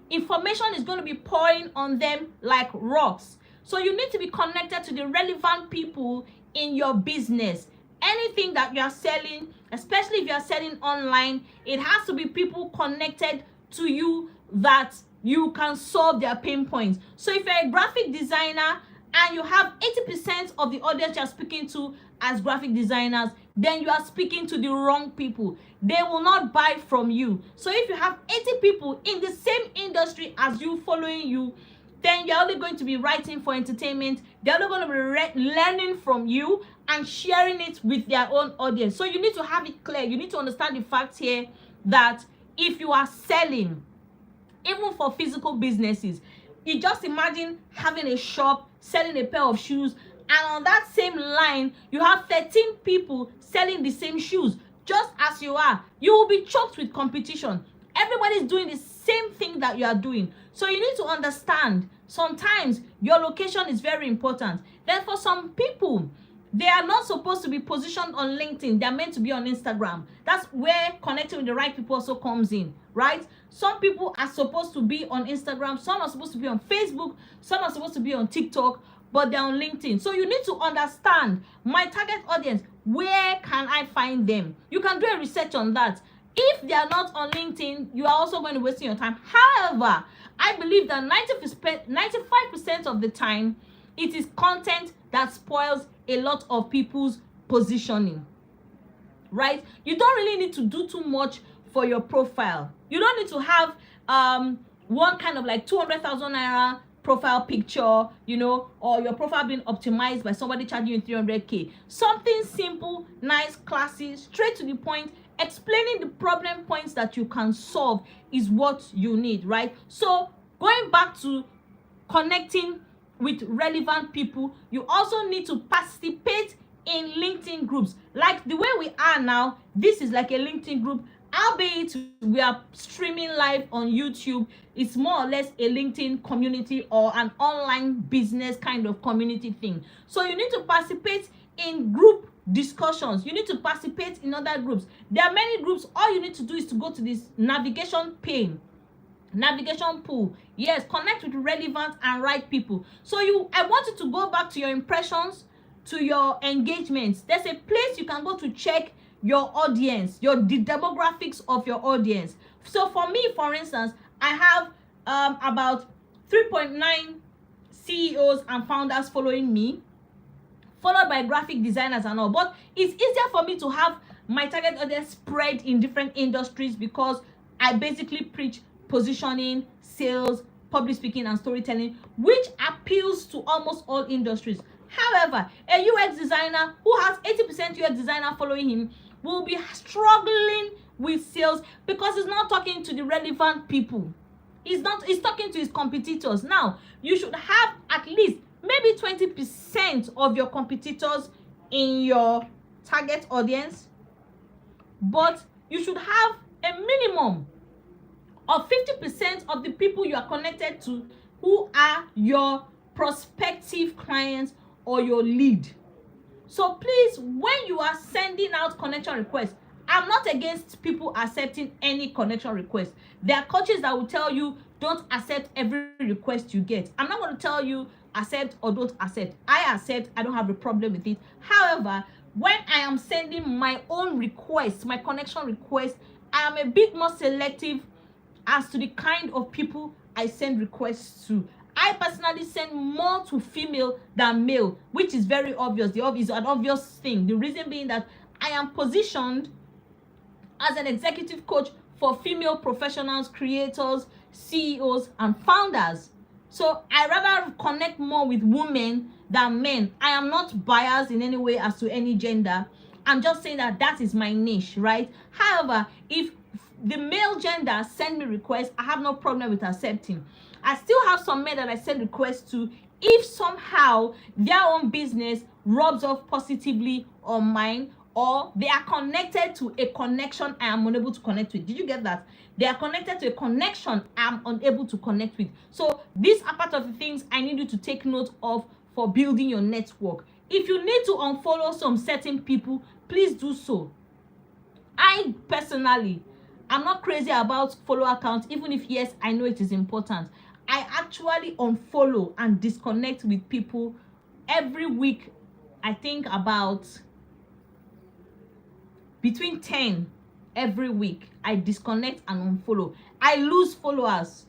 information is going to be pouring on them like rocks. So you need to be connected to the relevant people in your business. Anything that you are selling, especially if you are selling online, it has to be people connected to you that you can solve their pain points. So if you're a graphic designer and you have 80% of the audience you're speaking to as graphic designers, then you are speaking to the wrong people. They will not buy from you. So if you have 80 people in the same industry as you following you, then you're only going to be writing for entertainment. They're only going to be learning from you and sharing it with their own audience. So you need to have it clear. You need to understand the fact here that if you are selling, even for physical businesses, you just imagine having a shop, selling a pair of shoes, and on that same line, you have 13 people selling the same shoes. Just as you are, you will be choked with competition. Everybody's doing the same thing that you are doing. So you need to understand, sometimes your location is very important. Then for some people, they are not supposed to be positioned on LinkedIn. They're meant to be on Instagram. That's where connecting with the right people also comes in, right? Some people are supposed to be on Instagram. Some are supposed to be on Facebook. Some are supposed to be on TikTok, but they're on LinkedIn. So you need to understand my target audience. Where can I find them? You can do a research on that. If they are not on LinkedIn, you are also going to waste your time. However, I believe that 95% of the time, it is content that spoils a lot of people's positioning, right? You don't really need to do too much for your profile. You don't need to have one kind of like 200,000 naira profile picture, you know, or your profile being optimized by somebody charging you 300k. Something simple, nice, classy, straight to the point, explaining the problem points that you can solve is what you need, right? So going back to connecting with relevant people, you also need to participate in LinkedIn groups. Like the way we are now, this is like a LinkedIn group, albeit we are streaming live on YouTube. It's more or less a LinkedIn community or an online business kind of community thing. So you need to participate in group discussions. You need to participate in other groups. There are many groups. All you need to do is to go to this navigation pool. Yes, connect with relevant and right people. So I want you to go back to your impressions, to your engagements. There's a place you can go to check your audience, the demographics of your audience. So for me, for instance, I have about 3.9 CEOs and founders following me, followed by graphic designers and all. But it's easier for me to have my target audience spread in different industries because I basically preach positioning, sales, public speaking, and storytelling, which appeals to almost all industries. However, a UX designer who has 80% UX designer following him will be struggling with sales because he's not talking to the relevant people. He's talking to his competitors. Now, you should have at least maybe 20% of your competitors in your target audience, but you should have a minimum of 50% of the people you are connected to who are your prospective clients or your lead. So please, when you are sending out connection requests, I'm not against people accepting any connection request. There are coaches that will tell you don't accept every request you get. I'm not going to tell you accept or don't accept. I accept. I don't have a problem with it. However, when I am sending my own requests, my connection requests, I am a bit more selective as to the kind of people I send requests to. I personally send more to female than male, which is very obvious. Is an obvious thing. The reason being that I am positioned as an executive coach for female professionals, creators, CEOs, and founders. So I rather connect more with women than men. I am not biased in any way as to any gender. I'm just saying that is my niche, right? However, if the male gender send me requests, I have no problem with accepting. I still have some men that I send requests to if somehow their own business rubs off positively on mine, or they are connected to a connection I am unable to connect with. Did you get that? They are connected to a connection I'm unable to connect with. So these are part of the things I need you to take note of for building your network. If you need to unfollow some certain people, please do so. I personally, I'm not crazy about follow accounts, even if yes, I know it is important. I actually unfollow and disconnect with people every week. I think about between 10 every week. I disconnect and unfollow. I lose followers.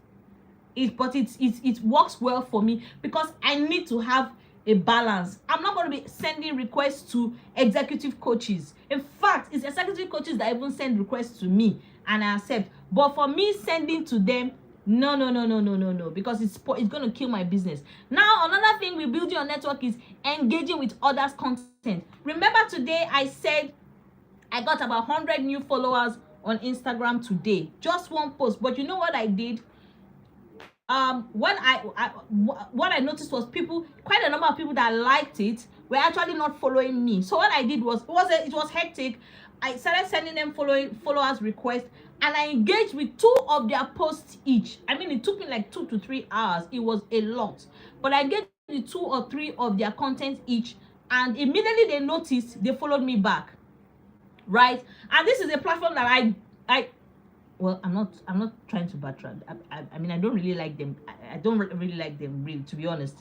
But it works well for me because I need to have a balance. I'm not going to be sending requests to executive coaches. In fact, it's executive coaches that even send requests to me and I accept. But for me sending to them, no, because it's going to kill my business. Now, another thing with building your network is engaging with others' content. Remember today I said I got about 100 new followers on Instagram today. Just one post. But you know what I did? What I noticed was quite a number of people that liked it were actually not following me. So what I did was it was hectic. I started sending them followers requests, and I engaged with 2 of their posts each. I mean, it took me like 2 to 3 hours. It was a lot, but I engaged with 2 or 3 of their content each, and immediately they noticed, they followed me back, right? And this is a platform that well, I'm not trying to backtrack. I mean, I don't really like them. I don't really like them, really, to be honest.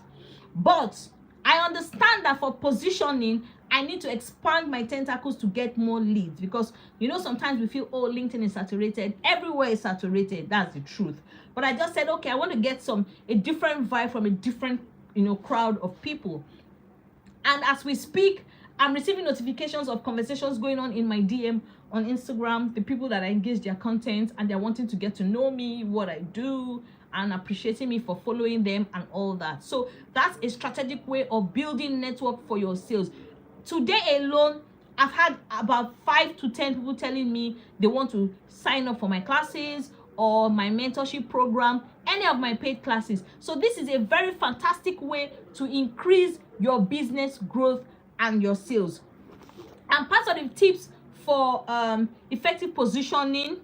But I understand that for positioning, I need to expand my tentacles to get more leads, because you know sometimes we feel, oh, LinkedIn is saturated. Everywhere is saturated. That's the truth. But I just said, okay, I want to get a different vibe from a different crowd of people. And as we speak, I'm receiving notifications of conversations going on in my DM on Instagram, the people that I engage their content and they're wanting to get to know me, what I do, and appreciating me for following them and all that. So that's a strategic way of building network for your sales. Today alone, I've had about 5 to 10 people telling me they want to sign up for my classes or my mentorship program, any of my paid classes. So this is a very fantastic way to increase your business growth and your sales. And part of the tips for effective positioning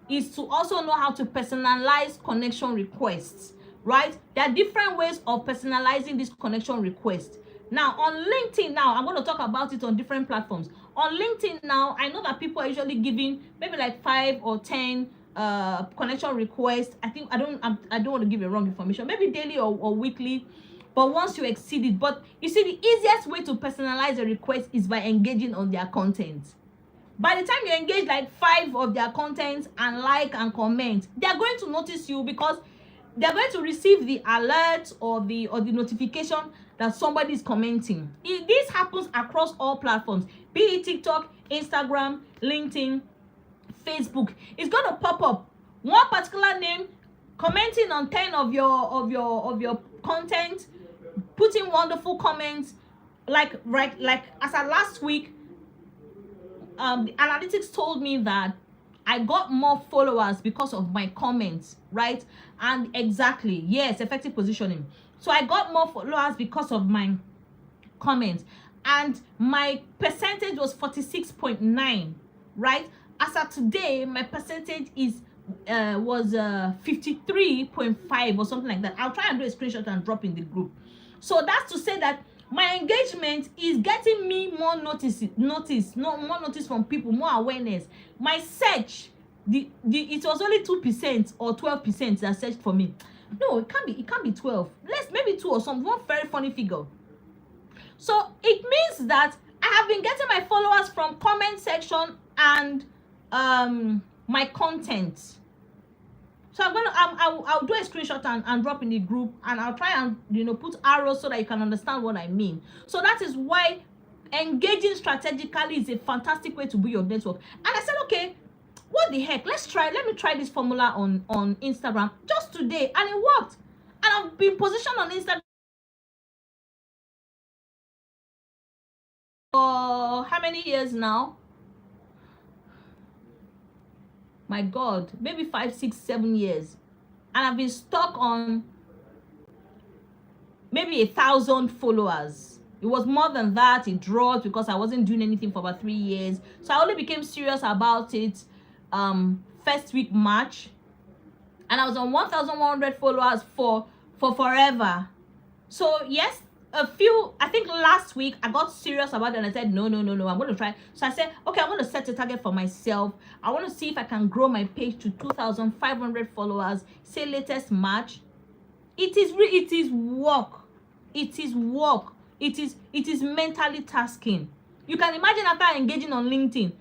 is to also know how to personalize connection requests, right? There are different ways of personalizing this connection request. Now on LinkedIn, now I'm going to talk about it on different platforms. On LinkedIn now, I know that people are usually giving maybe like 5 or 10 connection requests. I don't want to give you wrong information, maybe daily or weekly, but once you exceed it. But you see, the easiest way to personalize a request is by engaging on their content. By the time you engage like 5 of their contents and like and comment, they're going to notice you, because they're going to receive the alert or the notification that somebody is commenting. This happens across all platforms, be it TikTok, Instagram, LinkedIn, Facebook. It's going to pop up one particular name commenting on 10 of your content, putting wonderful comments. Like as of last week, the analytics told me that I got more followers because of my comments, right? And exactly, yes, effective positioning. So I got more followers because of my comments, and my percentage was 46.9, right? As of today, my percentage was 53.5 or something like that. I'll try and do a screenshot and drop in the group. So that's to say that my engagement is getting me more notice, more notice from people, more awareness. My search, it was only 2% or 12% that searched for me. No, it can't be 12. Maybe 2 or something. One very funny figure. So it means that I have been getting my followers from comment section and my content. So I'll do a screenshot and drop in the group, and I'll try and put arrows so that you can understand what I mean. So that is why engaging strategically is a fantastic way to build your network. And I said, okay, what the heck? Let me try this formula on Instagram just today, and it worked. And I've been positioned on Instagram for how many years now? My God, maybe 5, 6, 7 years. And I've been stuck on maybe 1,000 followers. It was more than that. It dropped because I wasn't doing anything for about 3 years. So I only became serious about it first week March. And I was on 1,100 followers for forever. So yes, I think last week I got serious about it, and I said no, I'm going to try. So I said, okay, I'm going to set a target for myself. I want to see if I can grow my page to 2,500 followers, say latest March. It is work. It is mentally tasking. You can imagine after engaging on LinkedIn.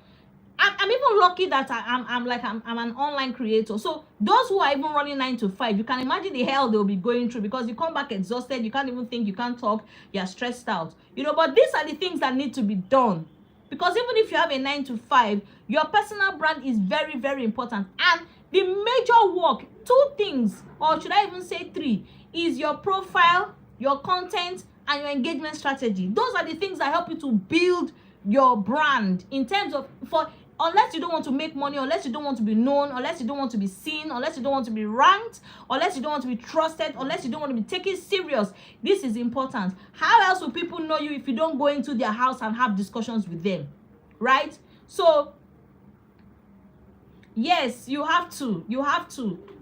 I'm even lucky that I'm an online creator. So those who are even running 9 to 5, you can imagine the hell they'll be going through, because you come back exhausted, you can't even think, you can't talk, you're stressed out. But these are the things that need to be done. Because even if you have a 9 to 5, your personal brand is very, very important. And the major work, 2 things, or should I even say 3, is your profile, your content, and your engagement strategy. Those are the things that help you to build your brand in terms of, unless you don't want to make money, unless you don't want to be known, unless you don't want to be seen, unless you don't want to be ranked, unless you don't want to be trusted, unless you don't want to be taken serious. This is important. How else will people know you if you don't go into their house and have discussions with them, right? So yes, you have to.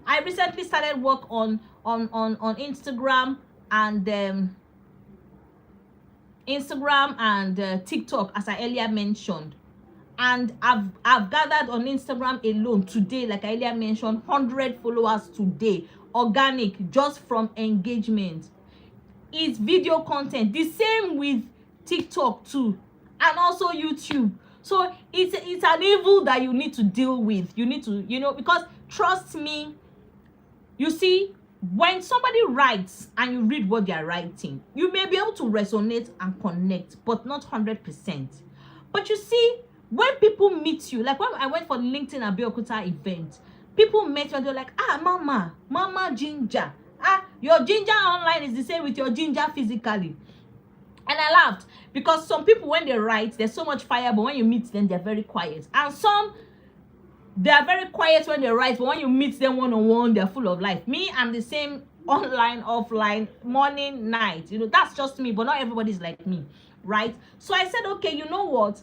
I recently started work on Instagram and TikTok, as I earlier mentioned. And I've gathered on Instagram alone today, like I earlier mentioned, 100 followers today, organic, just from engagement. It's video content, the same with TikTok too, and also YouTube. So it's an evil that you need to deal with. You need to, because trust me, you see, when somebody writes and you read what they are writing, you may be able to resonate and connect, but not 100%. But you see, when people meet you, like when I went for LinkedIn Abeokuta event, People met me and they're like, mama ginger, your ginger online is the same with your ginger physically. And I laughed because some people, when they write, there's so much fire, but when you meet them, they're very quiet. And some, they are very quiet when they write, but when you meet them one-on-one, they're full of life. Me, I'm the same online, offline, morning, night. You know, that's just me, but not everybody's like me, right? So I said, okay, you know what?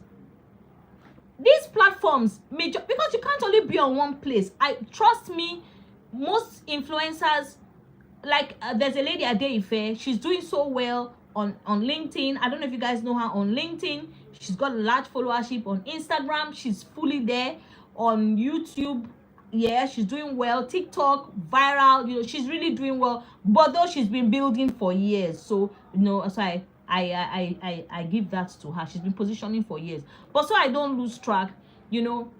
These platforms, because you can't only be on one place. Trust me, most influencers, like there's a lady Ade Ife, she's doing so well on LinkedIn. I don't know if you guys know her on LinkedIn. She's got a large followership on Instagram. She's fully there on YouTube. Yeah, she's doing well. TikTok, viral, you know, she's really doing well. But though she's been building for years, so you know, so I give that to her. She's been positioning for years. But so I don't lose track, you know,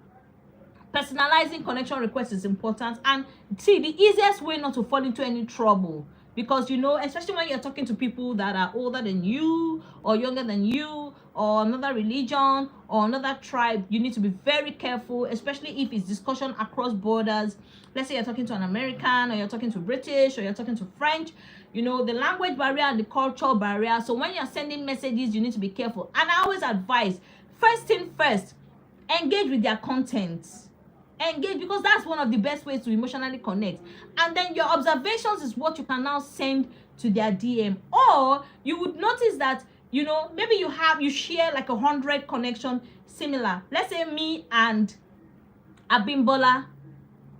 personalizing connection requests is important. And see, the easiest way not to fall into any trouble, because you know, especially when you're talking to people that are older than you or younger than you or another religion or another tribe, you need to be very careful, especially if it's discussion across borders. Let's say you're talking to an American, or you're talking to British, or you're talking to French. You know, the language barrier and the cultural barrier. So when you're sending messages, you need to be careful. And I always advise, first thing first, engage with their content. Engage, because that's one of the best ways to emotionally connect. And then your observations is what you can now send to their DM. Or you would notice that, you know, maybe you share like 100 connection similar. Let's say me and Abimbola.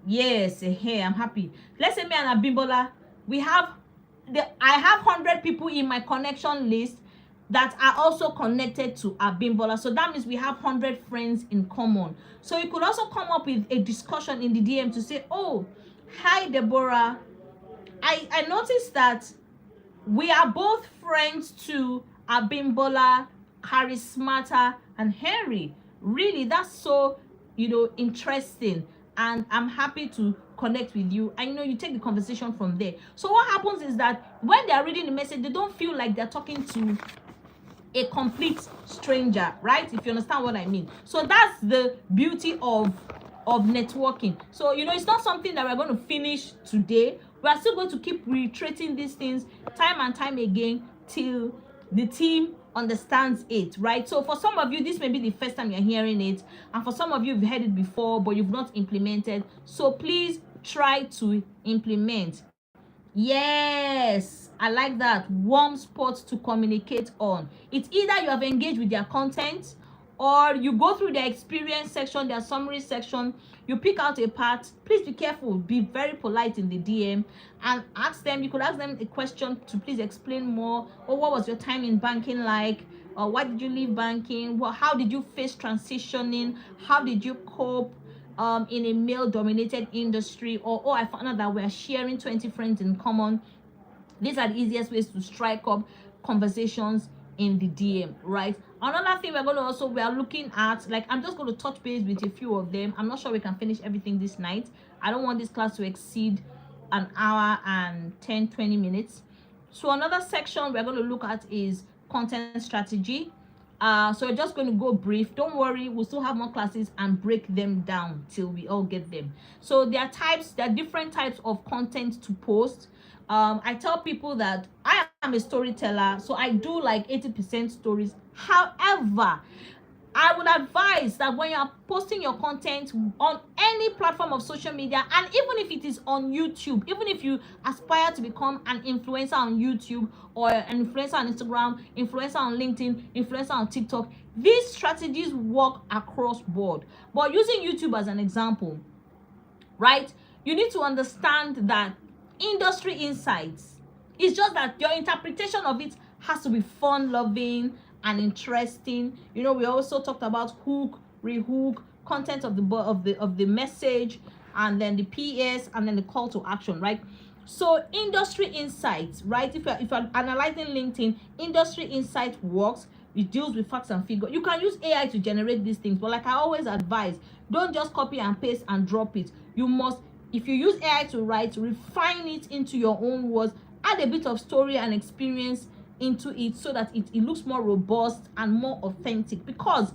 Yes, hey, I'm happy. Let's say me and Abimbola, I have 100 people in my connection list that are also connected to Abimbola. So that means we have 100 friends in common. So you could also come up with a discussion in the DM to say, oh, hi Deborah, I noticed that we are both friends to Abimbola, Charismata, and Henry. Really, that's so, you know, interesting. And I'm happy to connect with you. And you know, you take the conversation from there. So what happens is that when they're reading the message, they don't feel like they're talking to a complete stranger, right? If you understand what I mean. So that's the beauty of networking. So you know, it's not something that we're going to finish today. We are still going to keep reiterating these things time and time again till the team understands it, right? So for some of you, this may be the first time you're hearing it, and for some of you, you've heard it before but you've not implemented. So please try to implement. Yes, I like that. Warm spots to communicate on. It's either you have engaged with their content, or you go through their experience section, their summary section, you pick out a part. Please be careful, be very polite in the DM, and ask them. You could ask them a question to please explain more. Or what was your time in banking like? Or why did you leave banking? How did you face transitioning? How did you cope in a male-dominated industry? Or, oh, I found out that we're sharing 20 friends in common. These are the easiest ways to strike up conversations in the DM, right? Another thing we are looking at, like, I'm just going to touch base with a few of them. I'm not sure we can finish everything this night. I don't want this class to exceed an hour and 10-20 minutes. So another section we're going to look at is content strategy. So we're just going to go brief. Don't worry, we'll still have more classes and break them down till we all get them. So there are different types of content to post. I tell people that I am a storyteller, so I do like 80% stories. However, I would advise that when you're posting your content on any platform of social media, and even if it is on YouTube, even if you aspire to become an influencer on YouTube or an influencer on Instagram, influencer on LinkedIn, influencer on TikTok, these strategies work across board. But using YouTube as an example, right, you need to understand that industry insights, it's just that your interpretation of it has to be fun-loving and interesting. You know, we also talked about hook, rehook, content of the message, and then the PS, and then the call to action, right? So industry insights, right? If you're analyzing LinkedIn, industry insight works. It deals with facts and figures. You can use AI to generate these things, but like I always advise, don't just copy and paste and drop it. You must, if you use AI to write, refine it into your own words, add a bit of story and experience into it so that it looks more robust and more authentic. Because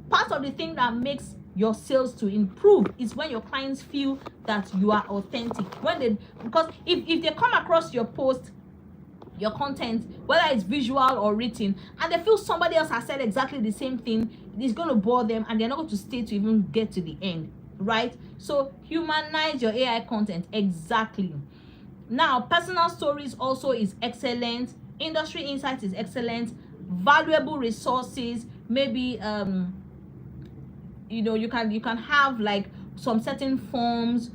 part of the thing that makes your sales to improve is when your clients feel that you are authentic. Because if they come across your post, your content, whether it's visual or written, and they feel somebody else has said exactly the same thing, it's going to bore them and they're not going to stay to even get to the end, right? So humanize your AI content. Exactly. Now, personal stories also is excellent. Industry insights is excellent. Valuable resources, maybe you can have like some certain forms,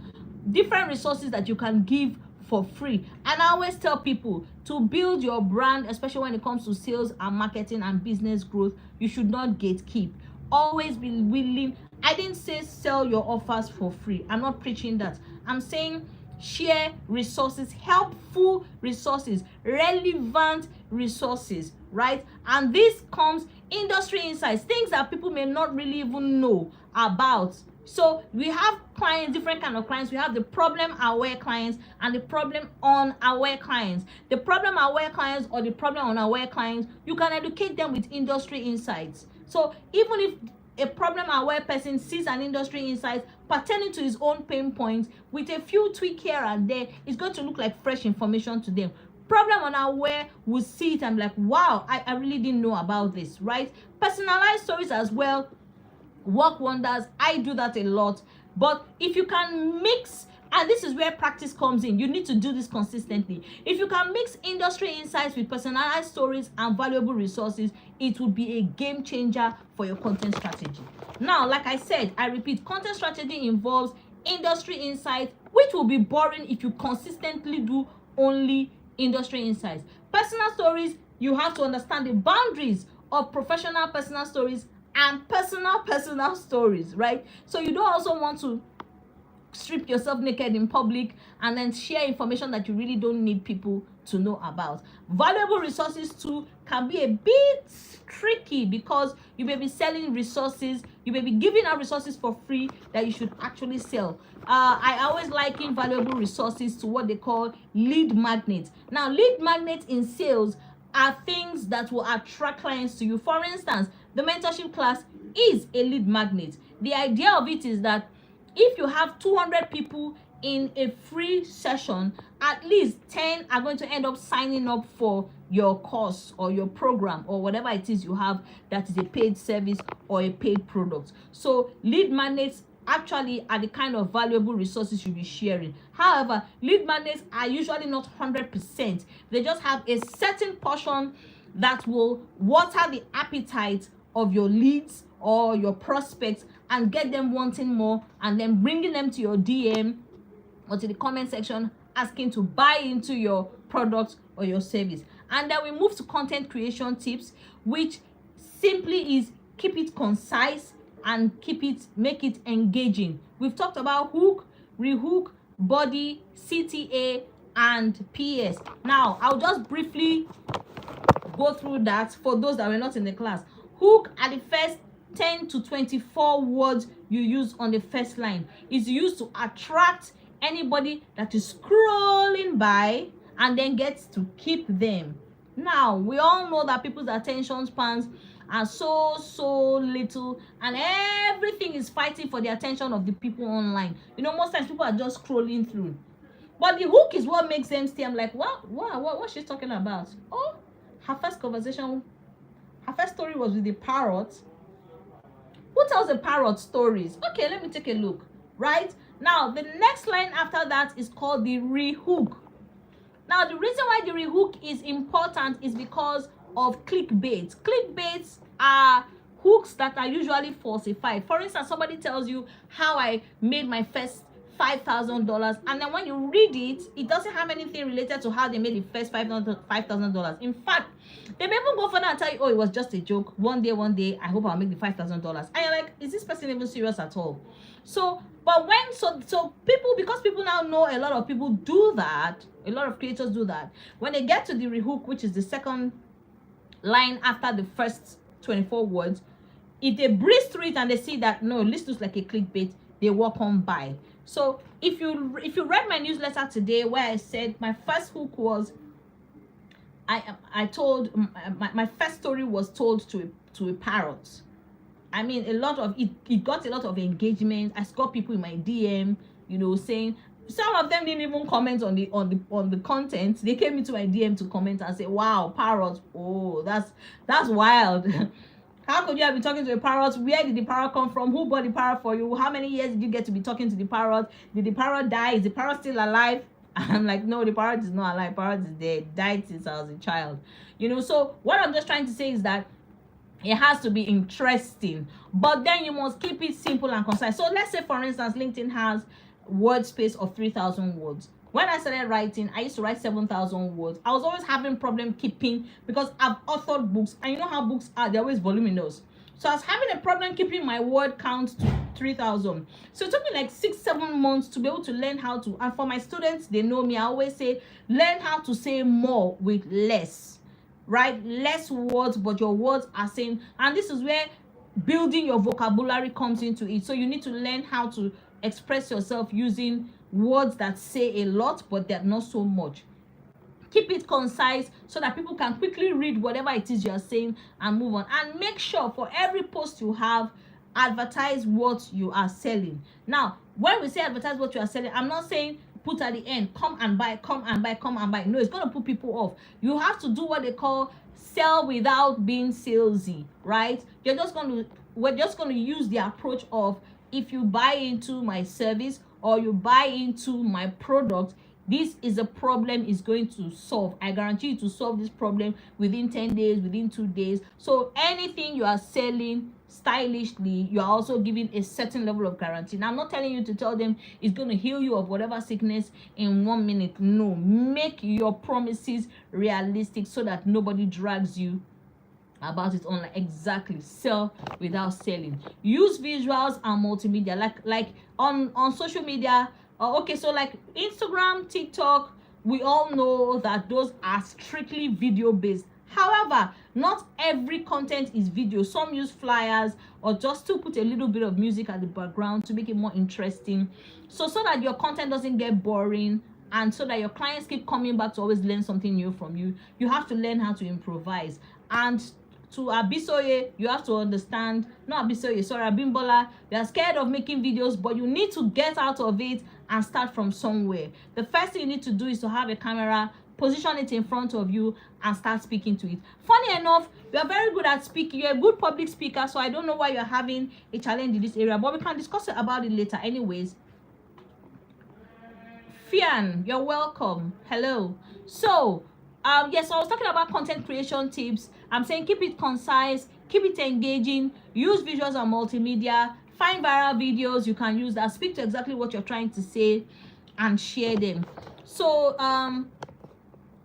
different resources that you can give for free. And I always tell people, to build your brand, especially when it comes to sales and marketing and business growth, you should not gatekeep. Always be willing. I didn't say sell your offers for free. I'm not preaching that. I'm saying share resources, helpful resources, relevant resources, right? And this comes industry insights, things that people may not really even know about. So we have clients, different kind of clients. We have the problem aware clients and the problem unaware clients. The problem aware clients or the problem unaware clients, you can educate them with industry insights. So even if a problem aware person sees an industry insight pertaining to his own pain points, with a few tweak here and there, it's going to look like fresh information to them. Problem unaware will see it and be like, wow, I really didn't know about this, right? Personalized stories as well work wonders. I do that a lot. But if you can mix, and this is where practice comes in, you need to do this consistently. If you can mix industry insights with personalized stories and valuable resources, it will be a game changer for your content strategy. Now, like I said, I repeat, content strategy involves industry insights, which will be boring if you consistently do only industry insights. Personal stories, you have to understand the boundaries of professional personal stories and personal stories, right? So you don't also want to strip yourself naked in public and then share information that you really don't need people to know about. Valuable resources too can be a bit tricky because you may be selling resources, you may be giving out resources for free that you should actually sell. I always liken valuable resources to what they call lead magnets. Now, lead magnets in sales are things that will attract clients to you. For instance, the mentorship class is a lead magnet. The idea of it is that if you have 200 people in a free session, at least 10 are going to end up signing up for your course or your program or whatever it is you have that is a paid service or a paid product. So lead magnets actually are the kind of valuable resources you'll be sharing. However, lead magnets are usually not 100%. They just have a certain portion that will water the appetite of your leads or your prospects and get them wanting more, and then bringing them to your DM or to the comment section asking to buy into your product or your service. And then we move to content creation tips, which simply is keep it concise and make it engaging. We've talked about hook, rehook, body, CTA, and PS. Now, I'll just briefly go through that for those that were not in the class. Hook are the first 10 to 24 words you use on the first line. Is used to attract anybody that is scrolling by and then gets to keep them. Now, we all know that people's attention spans are so little, and everything is fighting for the attention of the people online. Most times people are just scrolling through. But the hook is what makes them stay. I'm like, what she's talking about? Oh, her first story was with the parrot. Who tells the parrot stories? Okay, let me take a look. Right? Now, the next line after that is called the rehook. Now, the reason why the rehook is important is because of clickbait. Clickbaits are hooks that are usually falsified. For instance, somebody tells you how I made my first $5,000, and then when you read it, it doesn't have anything related to how they made the first $5,000. In fact, they may even go further and tell you, oh, it was just a joke. One day, I hope I'll make the $5,000. And you're like, is this person even serious at all? So people, because people now know a lot of people do that, a lot of creators do that. When they get to the rehook, which is the second line after the first 24 words, if they breeze through it and they see that, no, this looks like a clickbait, they walk on by. So if you read my newsletter today, where I said my first hook was, I told my first story was told to a parrot. I mean, a lot of it got a lot of engagement. I got people in my DM, you know, saying, some of them didn't even comment on the content. They came into my DM to comment and say, wow, parrot, oh, that's wild. How could you have been talking to a parrot? Where did the parrot come from? Who bought the parrot for you? How many years did you get to be talking to the parrot? Did the parrot die? Is the parrot still alive? I'm like, no, the parrot is not alive. Parrot is dead. Died since I was a child. You know, so what I'm just trying to say is that it has to be interesting, but then you must keep it simple and concise. So let's say, for instance, LinkedIn has word space of 3,000 words. When I started writing, I used to write 7,000 words. I was always having problem keeping, because I've authored books, and you know how books are, they're always voluminous. So I was having a problem keeping my word count to 3,000. So it took me like 6-7 months to be able to learn how to, and for my students, they know me, I always say, learn how to say more with less, right? Less words, but your words are saying, and this is where building your vocabulary comes into it. So you need to learn how to express yourself using words that say a lot, but they're not so much. Keep it concise so that people can quickly read whatever it is you're saying and move on. And make sure for every post you have, advertise what you are selling. Now, when we say advertise what you are selling, I'm not saying put at the end, come and buy, come and buy, come and buy. No, it's going to put people off. You have to do what they call sell without being salesy, right? We're just going to use the approach of, if you buy into my service or you buy into my product, this is a problem is going to solve. I guarantee you to solve this problem within 10 days, within 2 days. So anything you are selling stylishly, you are also giving a certain level of guarantee. Now, I'm not telling you to tell them it's going to heal you of whatever sickness in 1 minute. No, make your promises realistic so that nobody drags you about it online. Exactly. Sell without selling. Use visuals and multimedia, like on social media. Okay, so like Instagram, TikTok, we all know that those are strictly video based. However, not every content is video. Some use flyers or just to put a little bit of music at the background to make it more interesting, so that your content doesn't get boring, and so that your clients keep coming back to always learn something new from you. You have to learn how to improvise. And to Abisoye, you have to understand, not Abisoye, sorry, Abimbola, you are scared of making videos, but you need to get out of it and start from somewhere. The first thing you need to do is to have a camera, position it in front of you, and start speaking to it. Funny enough, you are very good at speaking. You're a good public speaker, so I don't know why you're having a challenge in this area, but we can discuss about it later. Anyways, Fian, you're welcome. Hello. So yes, I was talking about content creation tips. I'm saying keep it concise, keep it engaging, use visuals and multimedia, find viral videos you can use that speak to exactly what you're trying to say, and share them. So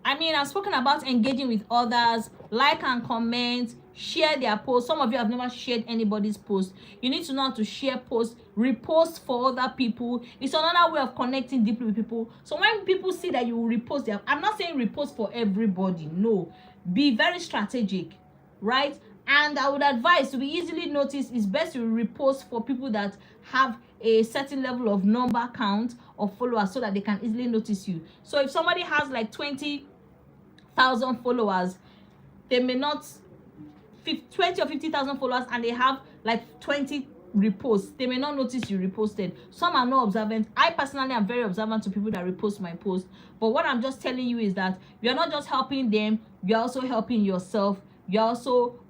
I mean, I've spoken about engaging with others, like and comment, share their posts. Some of you have never shared anybody's post. You need to know how to share posts, repost for other people. It's another way of connecting deeply with people. So when people see that you repost them, I'm not saying repost for everybody. No, be very strategic, right? And I would advise, to be easily noticed, it's best to repost for people that have a certain level of number count of followers, so that they can easily notice you. So if somebody has like 20,000 followers, they may not 20 or 50,000 followers, and they have like 20 reposts, they may not notice you reposted. Some are not observant. I personally am very observant to people that repost my post. But what I'm just telling you is that you're not just helping them, you're also helping yourself. You're also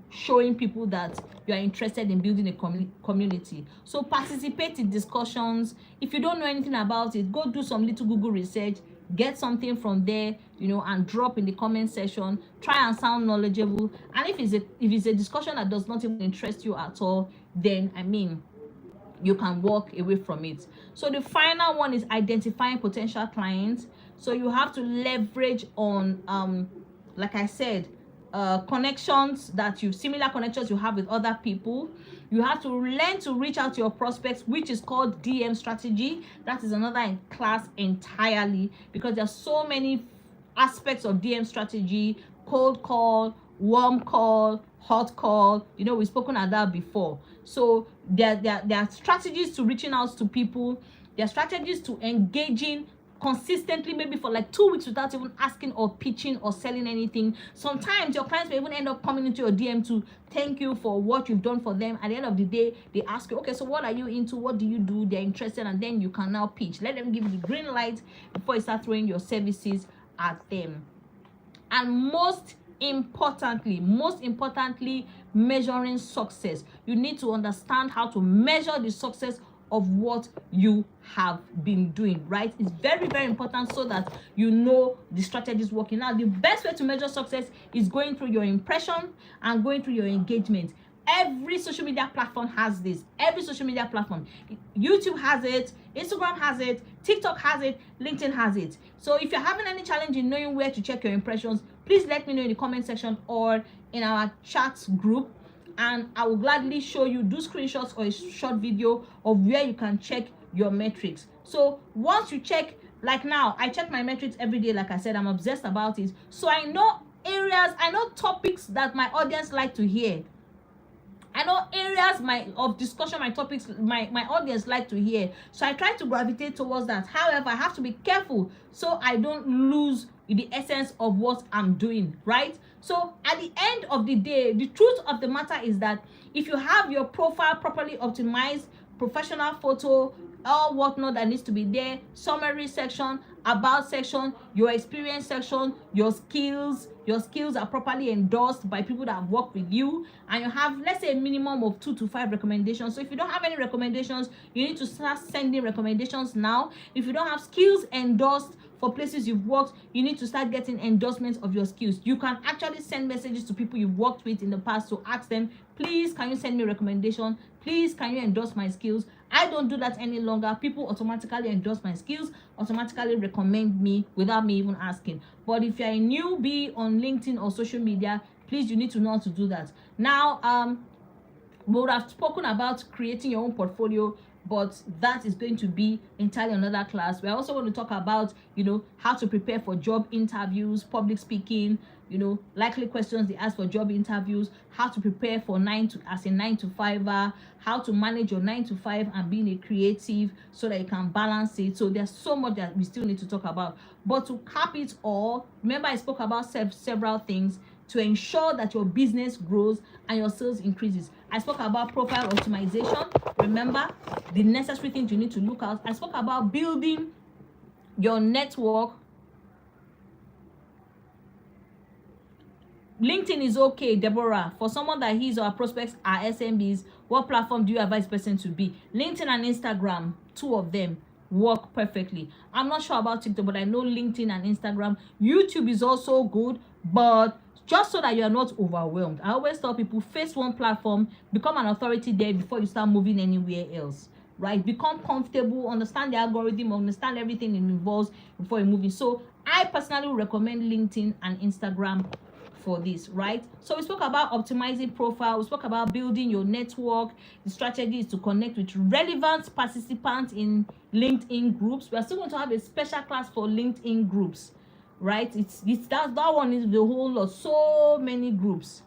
showing people that you are interested in building a community. So participate in discussions. If you don't know anything about it, go do some little Google research, get something from there, you know, and drop in the comment section. Try and sound knowledgeable. And if it's a discussion that does not even interest you at all, then I mean, you can walk away from it. So the final one is identifying potential clients. So you have to leverage on like I said, connections that similar connections you have with other people. You have to learn to reach out to your prospects, which is called DM strategy. That is another class entirely, because there's so many aspects of DM strategy: cold call, warm call, hot call. You know, we've spoken at that before. So there are strategies to reaching out to people. There are strategies to engaging consistently, maybe for like 2 weeks without even asking or pitching or selling anything. Sometimes your clients may even end up coming into your DM to thank you for what you've done for them. At the end of the day, they ask you, okay, so what are you into? What do you do? They're interested, and then you can now pitch. Let them give you the green light before you start throwing your services at them. And most importantly, measuring success. You need to understand how to measure the success of what you have been doing, right? It's very, very important so that you know the strategy is working. Now, the best way to measure success is going through your impression and going through your engagement. Every social media platform has this. Every social media platform. YouTube has it, Instagram has it, TikTok has it, LinkedIn has it. So if you're having any challenge in knowing where to check your impressions, please let me know in the comment section or in our chat group, and I will gladly show you, do screenshots or a short video of where you can check your metrics. So once you check, like now, I check my metrics every day. Like I said, I'm obsessed about it. So I know areas, I know topics that my audience like to hear. I know areas of discussion, my topics, my audience like to hear. So I try to gravitate towards that. However, I have to be careful so I don't lose the essence of what I'm doing, right? So at the end of the day, the truth of the matter is that if you have your profile properly optimized, professional photo, all whatnot that needs to be there, summary section, about section, your experience section, your skills are properly endorsed by people that have worked with you, and you have, let's say, a minimum of 2 to 5 recommendations. So if you don't have any recommendations, you need to start sending recommendations now. If you don't have skills endorsed for places you've worked, you need to start getting endorsements of your skills. You can actually send messages to people you've worked with in the past to ask them, please, can you send me a recommendation? Please, can you endorse my skills? I don't do that any longer. People automatically endorse my skills, automatically recommend me without me even asking. But if you're a newbie on LinkedIn or social media, please, you need to know how to do that. Now, we would have spoken about creating your own portfolio, but that is going to be entirely another class. We're also going to talk about, how to prepare for job interviews, public speaking, likely questions they ask for job interviews, how to prepare for 9 to 5er, how to manage your 9 to 5 and being a creative so that you can balance it. So there's so much that we still need to talk about. But to cap it all, remember I spoke about several things to ensure that your business grows and your sales increases. I spoke about profile optimization. Remember the necessary things you need to look at. I spoke about building your network. LinkedIn is okay, Deborah. For someone that his or her prospects are SMBs, what platform do you advise person to be? LinkedIn and Instagram, 2 of them work perfectly. I'm not sure about TikTok, but I know LinkedIn and Instagram. YouTube is also good, but just so that you are not overwhelmed. I always tell people, face one platform, become an authority there before you start moving anywhere else, right? Become comfortable, understand the algorithm, understand everything it involves before you move in. So I personally recommend LinkedIn and Instagram for this, right? So we spoke about optimizing profile, we spoke about building your network. The strategy is to connect with relevant participants in LinkedIn groups. We are still going to have a special class for LinkedIn groups, right? That one is the whole lot, so many groups.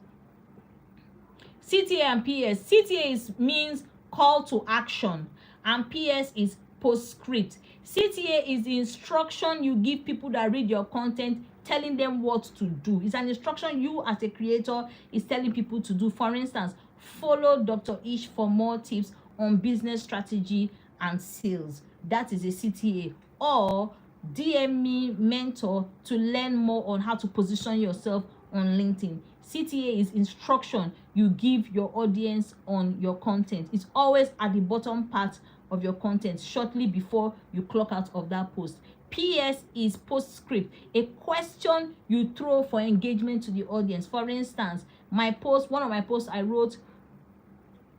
CTA and PS. CTA means call to action, and PS is postscript. CTA is the instruction you give people that read your content, telling them what to do. It's an instruction you as a creator is telling people to do. For instance, follow Dr. Ish for more tips on business strategy and sales. That is a CTA. Or DM me mentor to learn more on how to position yourself on LinkedIn. CTA is instruction you give your audience on your content. It's always at the bottom part of your content shortly before you clock out of that post. PS is postscript, a question you throw for engagement to the audience. For instance, one of my posts, I wrote,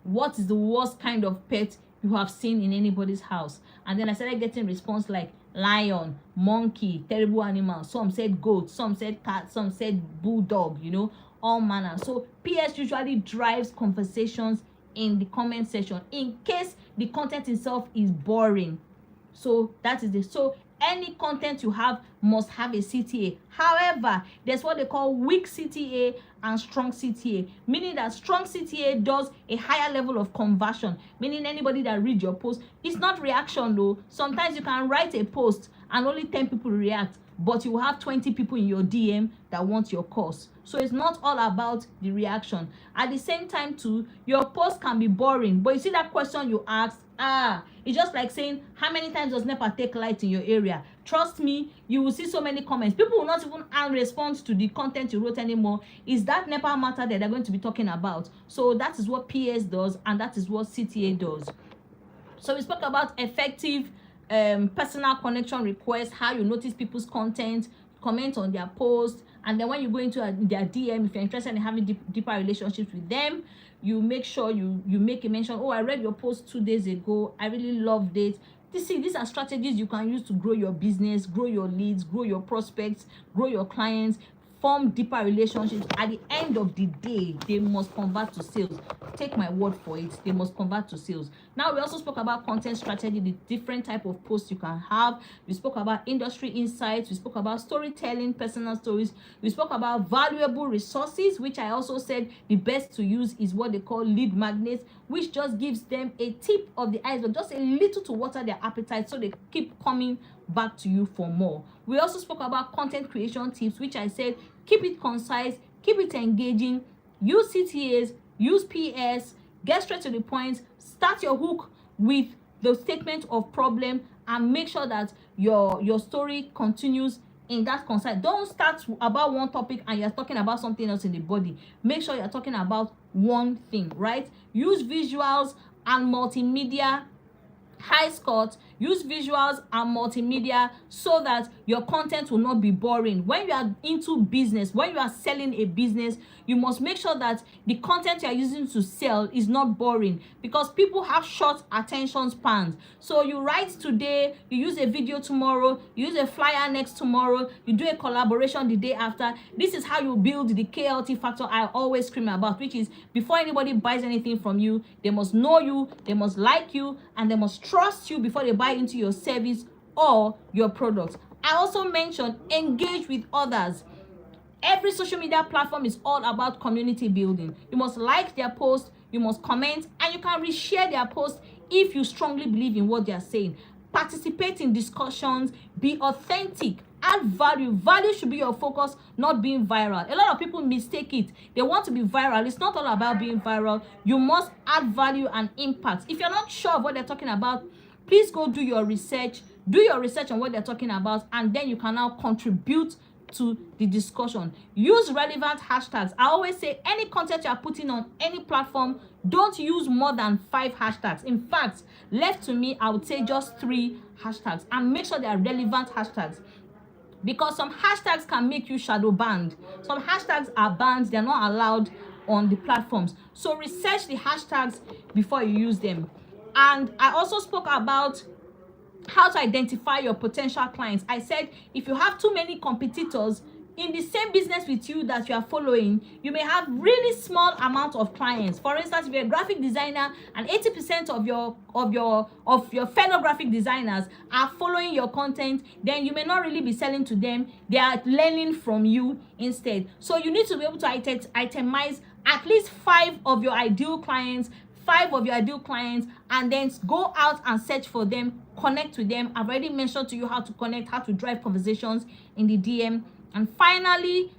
what is the worst kind of pet you have seen in anybody's house? And then I started getting response like lion, monkey, terrible animal. Some said goat, some said cat, some said bulldog, all manner. So PS usually drives conversations in the comment section in case the content itself is boring. So that is it. So any content you have must have a CTA. However, there's what they call weak CTA and strong CTA, meaning that strong CTA does a higher level of conversion, meaning anybody that reads your post, it's not reaction though. Sometimes you can write a post and only 10 people react, but you will have 20 people in your DM that want your course. So it's not all about the reaction. At the same time too, your post can be boring, but you see that question you asked, it's just like saying, how many times does NEPA take light in your area? Trust me, you will see so many comments. People will not even respond to the content you wrote anymore. Is that NEPA matter that they're going to be talking about? So that is what PS does, and that is what CTA does. So we spoke about effective personal connection requests, how you notice people's content, comment on their posts, and then when you go into their DM, if you're interested in having deeper relationships with them, you make sure you make a mention, oh, I read your post 2 days ago, I really loved it. These are strategies you can use to grow your business, grow your leads, grow your prospects, grow your clients, form deeper relationships. At the end of the day, they must convert to sales. Take my word for it, they must convert to sales. Now, we also spoke about content strategy, the different type of posts you can have. We spoke about industry insights. We spoke about storytelling, personal stories. We spoke about valuable resources, which I also said the best to use is what they call lead magnets, which just gives them a tip of the iceberg, just a little to water their appetite, so they keep coming back to you for more. We also spoke about content creation tips, which I said keep it concise, keep it engaging, use CTAs, use PS, get straight to the point, start your hook with the statement of problem, and make sure that your story continues in that concise. Don't start about one topic and you're talking about something else in the body. Make sure you're talking about one thing, right? Use visuals and multimedia. High Scott, use visuals and multimedia so that your content will not be boring. When you are into business, when you are selling a business, you must make sure that the content you are using to sell is not boring, because people have short attention spans. So you write today, you use a video tomorrow, you use a flyer next tomorrow, you do a collaboration the day after. This is how you build the KLT factor I always scream about, which is before anybody buys anything from you, they must know you, they must like you, and they must trust you before they buy into your service or your product. I also mentioned engage with others. Every social media platform is all about community building. You must like their post, you must comment, and you can reshare their post if you strongly believe in what they are saying. Participate in discussions, be authentic, add value. Value should be your focus, not being viral. A lot of people mistake it. They want to be viral. It's not all about being viral. You must add value and impact. If you're not sure of what they're talking about, please go do your research. Do your research on what they're talking about, and then you can now contribute to the discussion. Use relevant hashtags. I always say any content you are putting on any platform, don't use more than 5 hashtags. In fact, left to me, I would say just 3 hashtags, and make sure they are relevant hashtags, because some hashtags can make you shadow banned. Some hashtags are banned, they're not allowed on the platforms. So research the hashtags before you use them. And I also spoke about how to identify your potential clients. I said if you have too many competitors in the same business with you that you are following, you may have really small amount of clients. For instance, if you're a graphic designer and 80% of your fellow graphic designers are following your content, then you may not really be selling to them. They are learning from you instead. So you need to be able to itemize at least 5 of your ideal clients, and then go out and search for them, connect with them. I've already mentioned to you how to connect, how to drive conversations in the DM. And finally,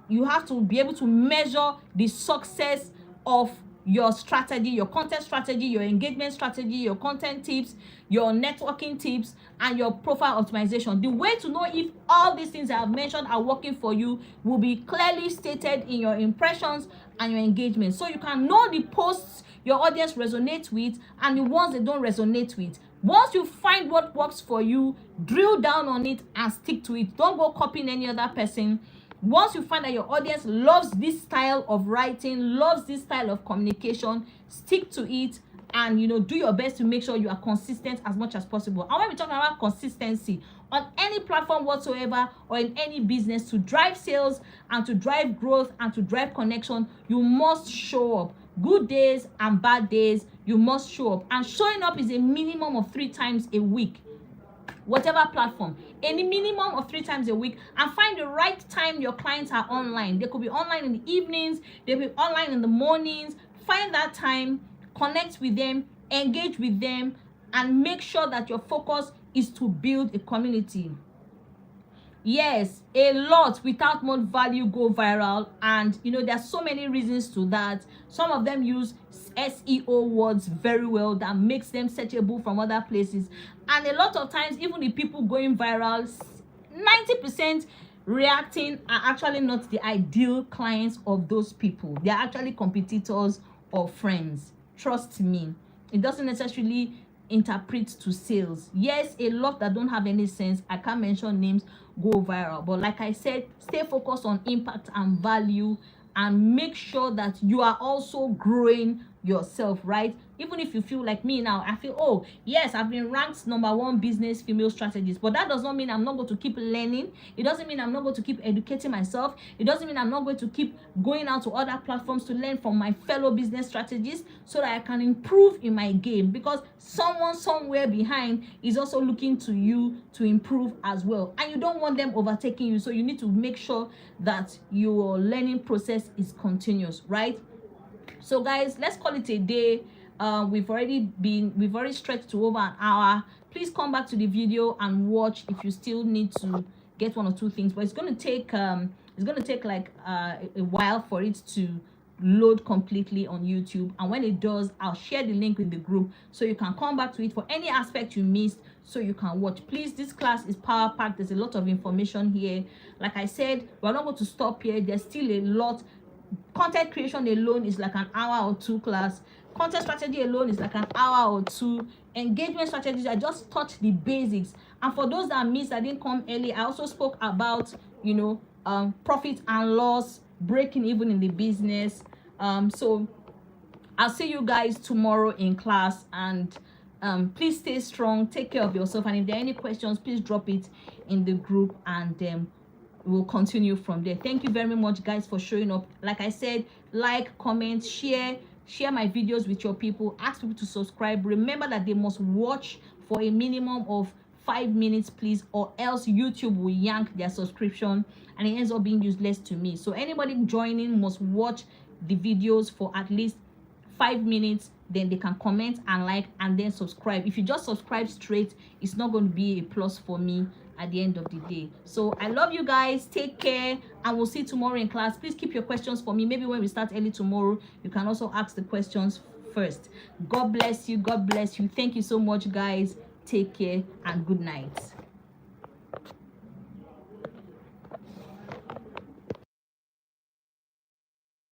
you have to be able to measure the success of your strategy, your content strategy, your engagement strategy, your content tips, your networking tips, and your profile optimization. The way to know if all these things I have mentioned are working for you will be clearly stated in your impressions and your engagement. So you can know the posts your audience resonates with and the ones they don't resonate with. Once you find what works for you, drill down on it and stick to it. Don't go copying any other person. Once you find that your audience loves this style of writing, loves this style of communication, stick to it, and do your best to make sure you are consistent as much as possible. And when we talk about consistency on any platform whatsoever or in any business, to drive sales and to drive growth and to drive connection, you must show up. Good days and bad days, you must show up. And showing up is a minimum of 3 times a week. Whatever platform, any minimum of 3 times a week, and find the right time your clients are online. They could be online in the evenings, they'll be online in the mornings. Find that time, connect with them, engage with them, and make sure that your focus is to build a community. Yes, a lot without much value go viral, and you know there's so many reasons to that. Some of them use SEO words very well that makes them searchable from other places, and a lot of times even the people going viral, 90% reacting are actually not the ideal clients of those people. They are actually competitors or friends. Trust me, it doesn't necessarily interpret to sales. Yes, a lot that don't have any sense, I can't mention names, go viral, but like I said, stay focused on impact and value, and make sure that you are also growing yourself, right? Even if you feel like me now, I feel, oh yes, I've been ranked #1 business female strategist, but that does not mean I'm not going to keep learning. It doesn't mean I'm not going to keep educating myself. It doesn't mean I'm not going to keep going out to other platforms to learn from my fellow business strategists so that I can improve in my game, because someone somewhere behind is also looking to you to improve as well, and you don't want them overtaking you. So you need to make sure that your learning process is continuous, right? So guys, let's call it a day. We've already stretched to over an hour. Please come back to the video and watch if you still need to get one or two things, but it's going to take like a while for it to load completely on YouTube, and when it does, I'll share the link with the group so you can come back to it for any aspect you missed, so you can watch. Please, this class is power packed. There's a lot of information here. Like I said, we're not going to stop here. There's still a lot. Content creation alone is like an hour or two class. Content strategy alone is like an hour or two. Engagement strategies, I just taught the basics. And for those that missed, I didn't come early, I also spoke about, you know, profit and loss, breaking even in the business. So I'll see you guys tomorrow in class, and please stay strong, take care of yourself, and if there are any questions, please drop it in the group, and we'll continue from there. Thank you very much guys for showing up. Like I said, like, comment, share my videos with your people, ask people to subscribe. Remember that they must watch for a minimum of 5 minutes, please, or else YouTube will yank their subscription and it ends up being useless to me. So anybody joining must watch the videos for at least 5 minutes, then they can comment and like and then subscribe. If you just subscribe straight, it's not going to be a plus for me at the end of the day. So I love you guys, take care, and we'll see you tomorrow in class. Please keep your questions for me. Maybe when we start early tomorrow, you can also ask the questions first. God bless you, God bless you. Thank you so much guys, take care and good night.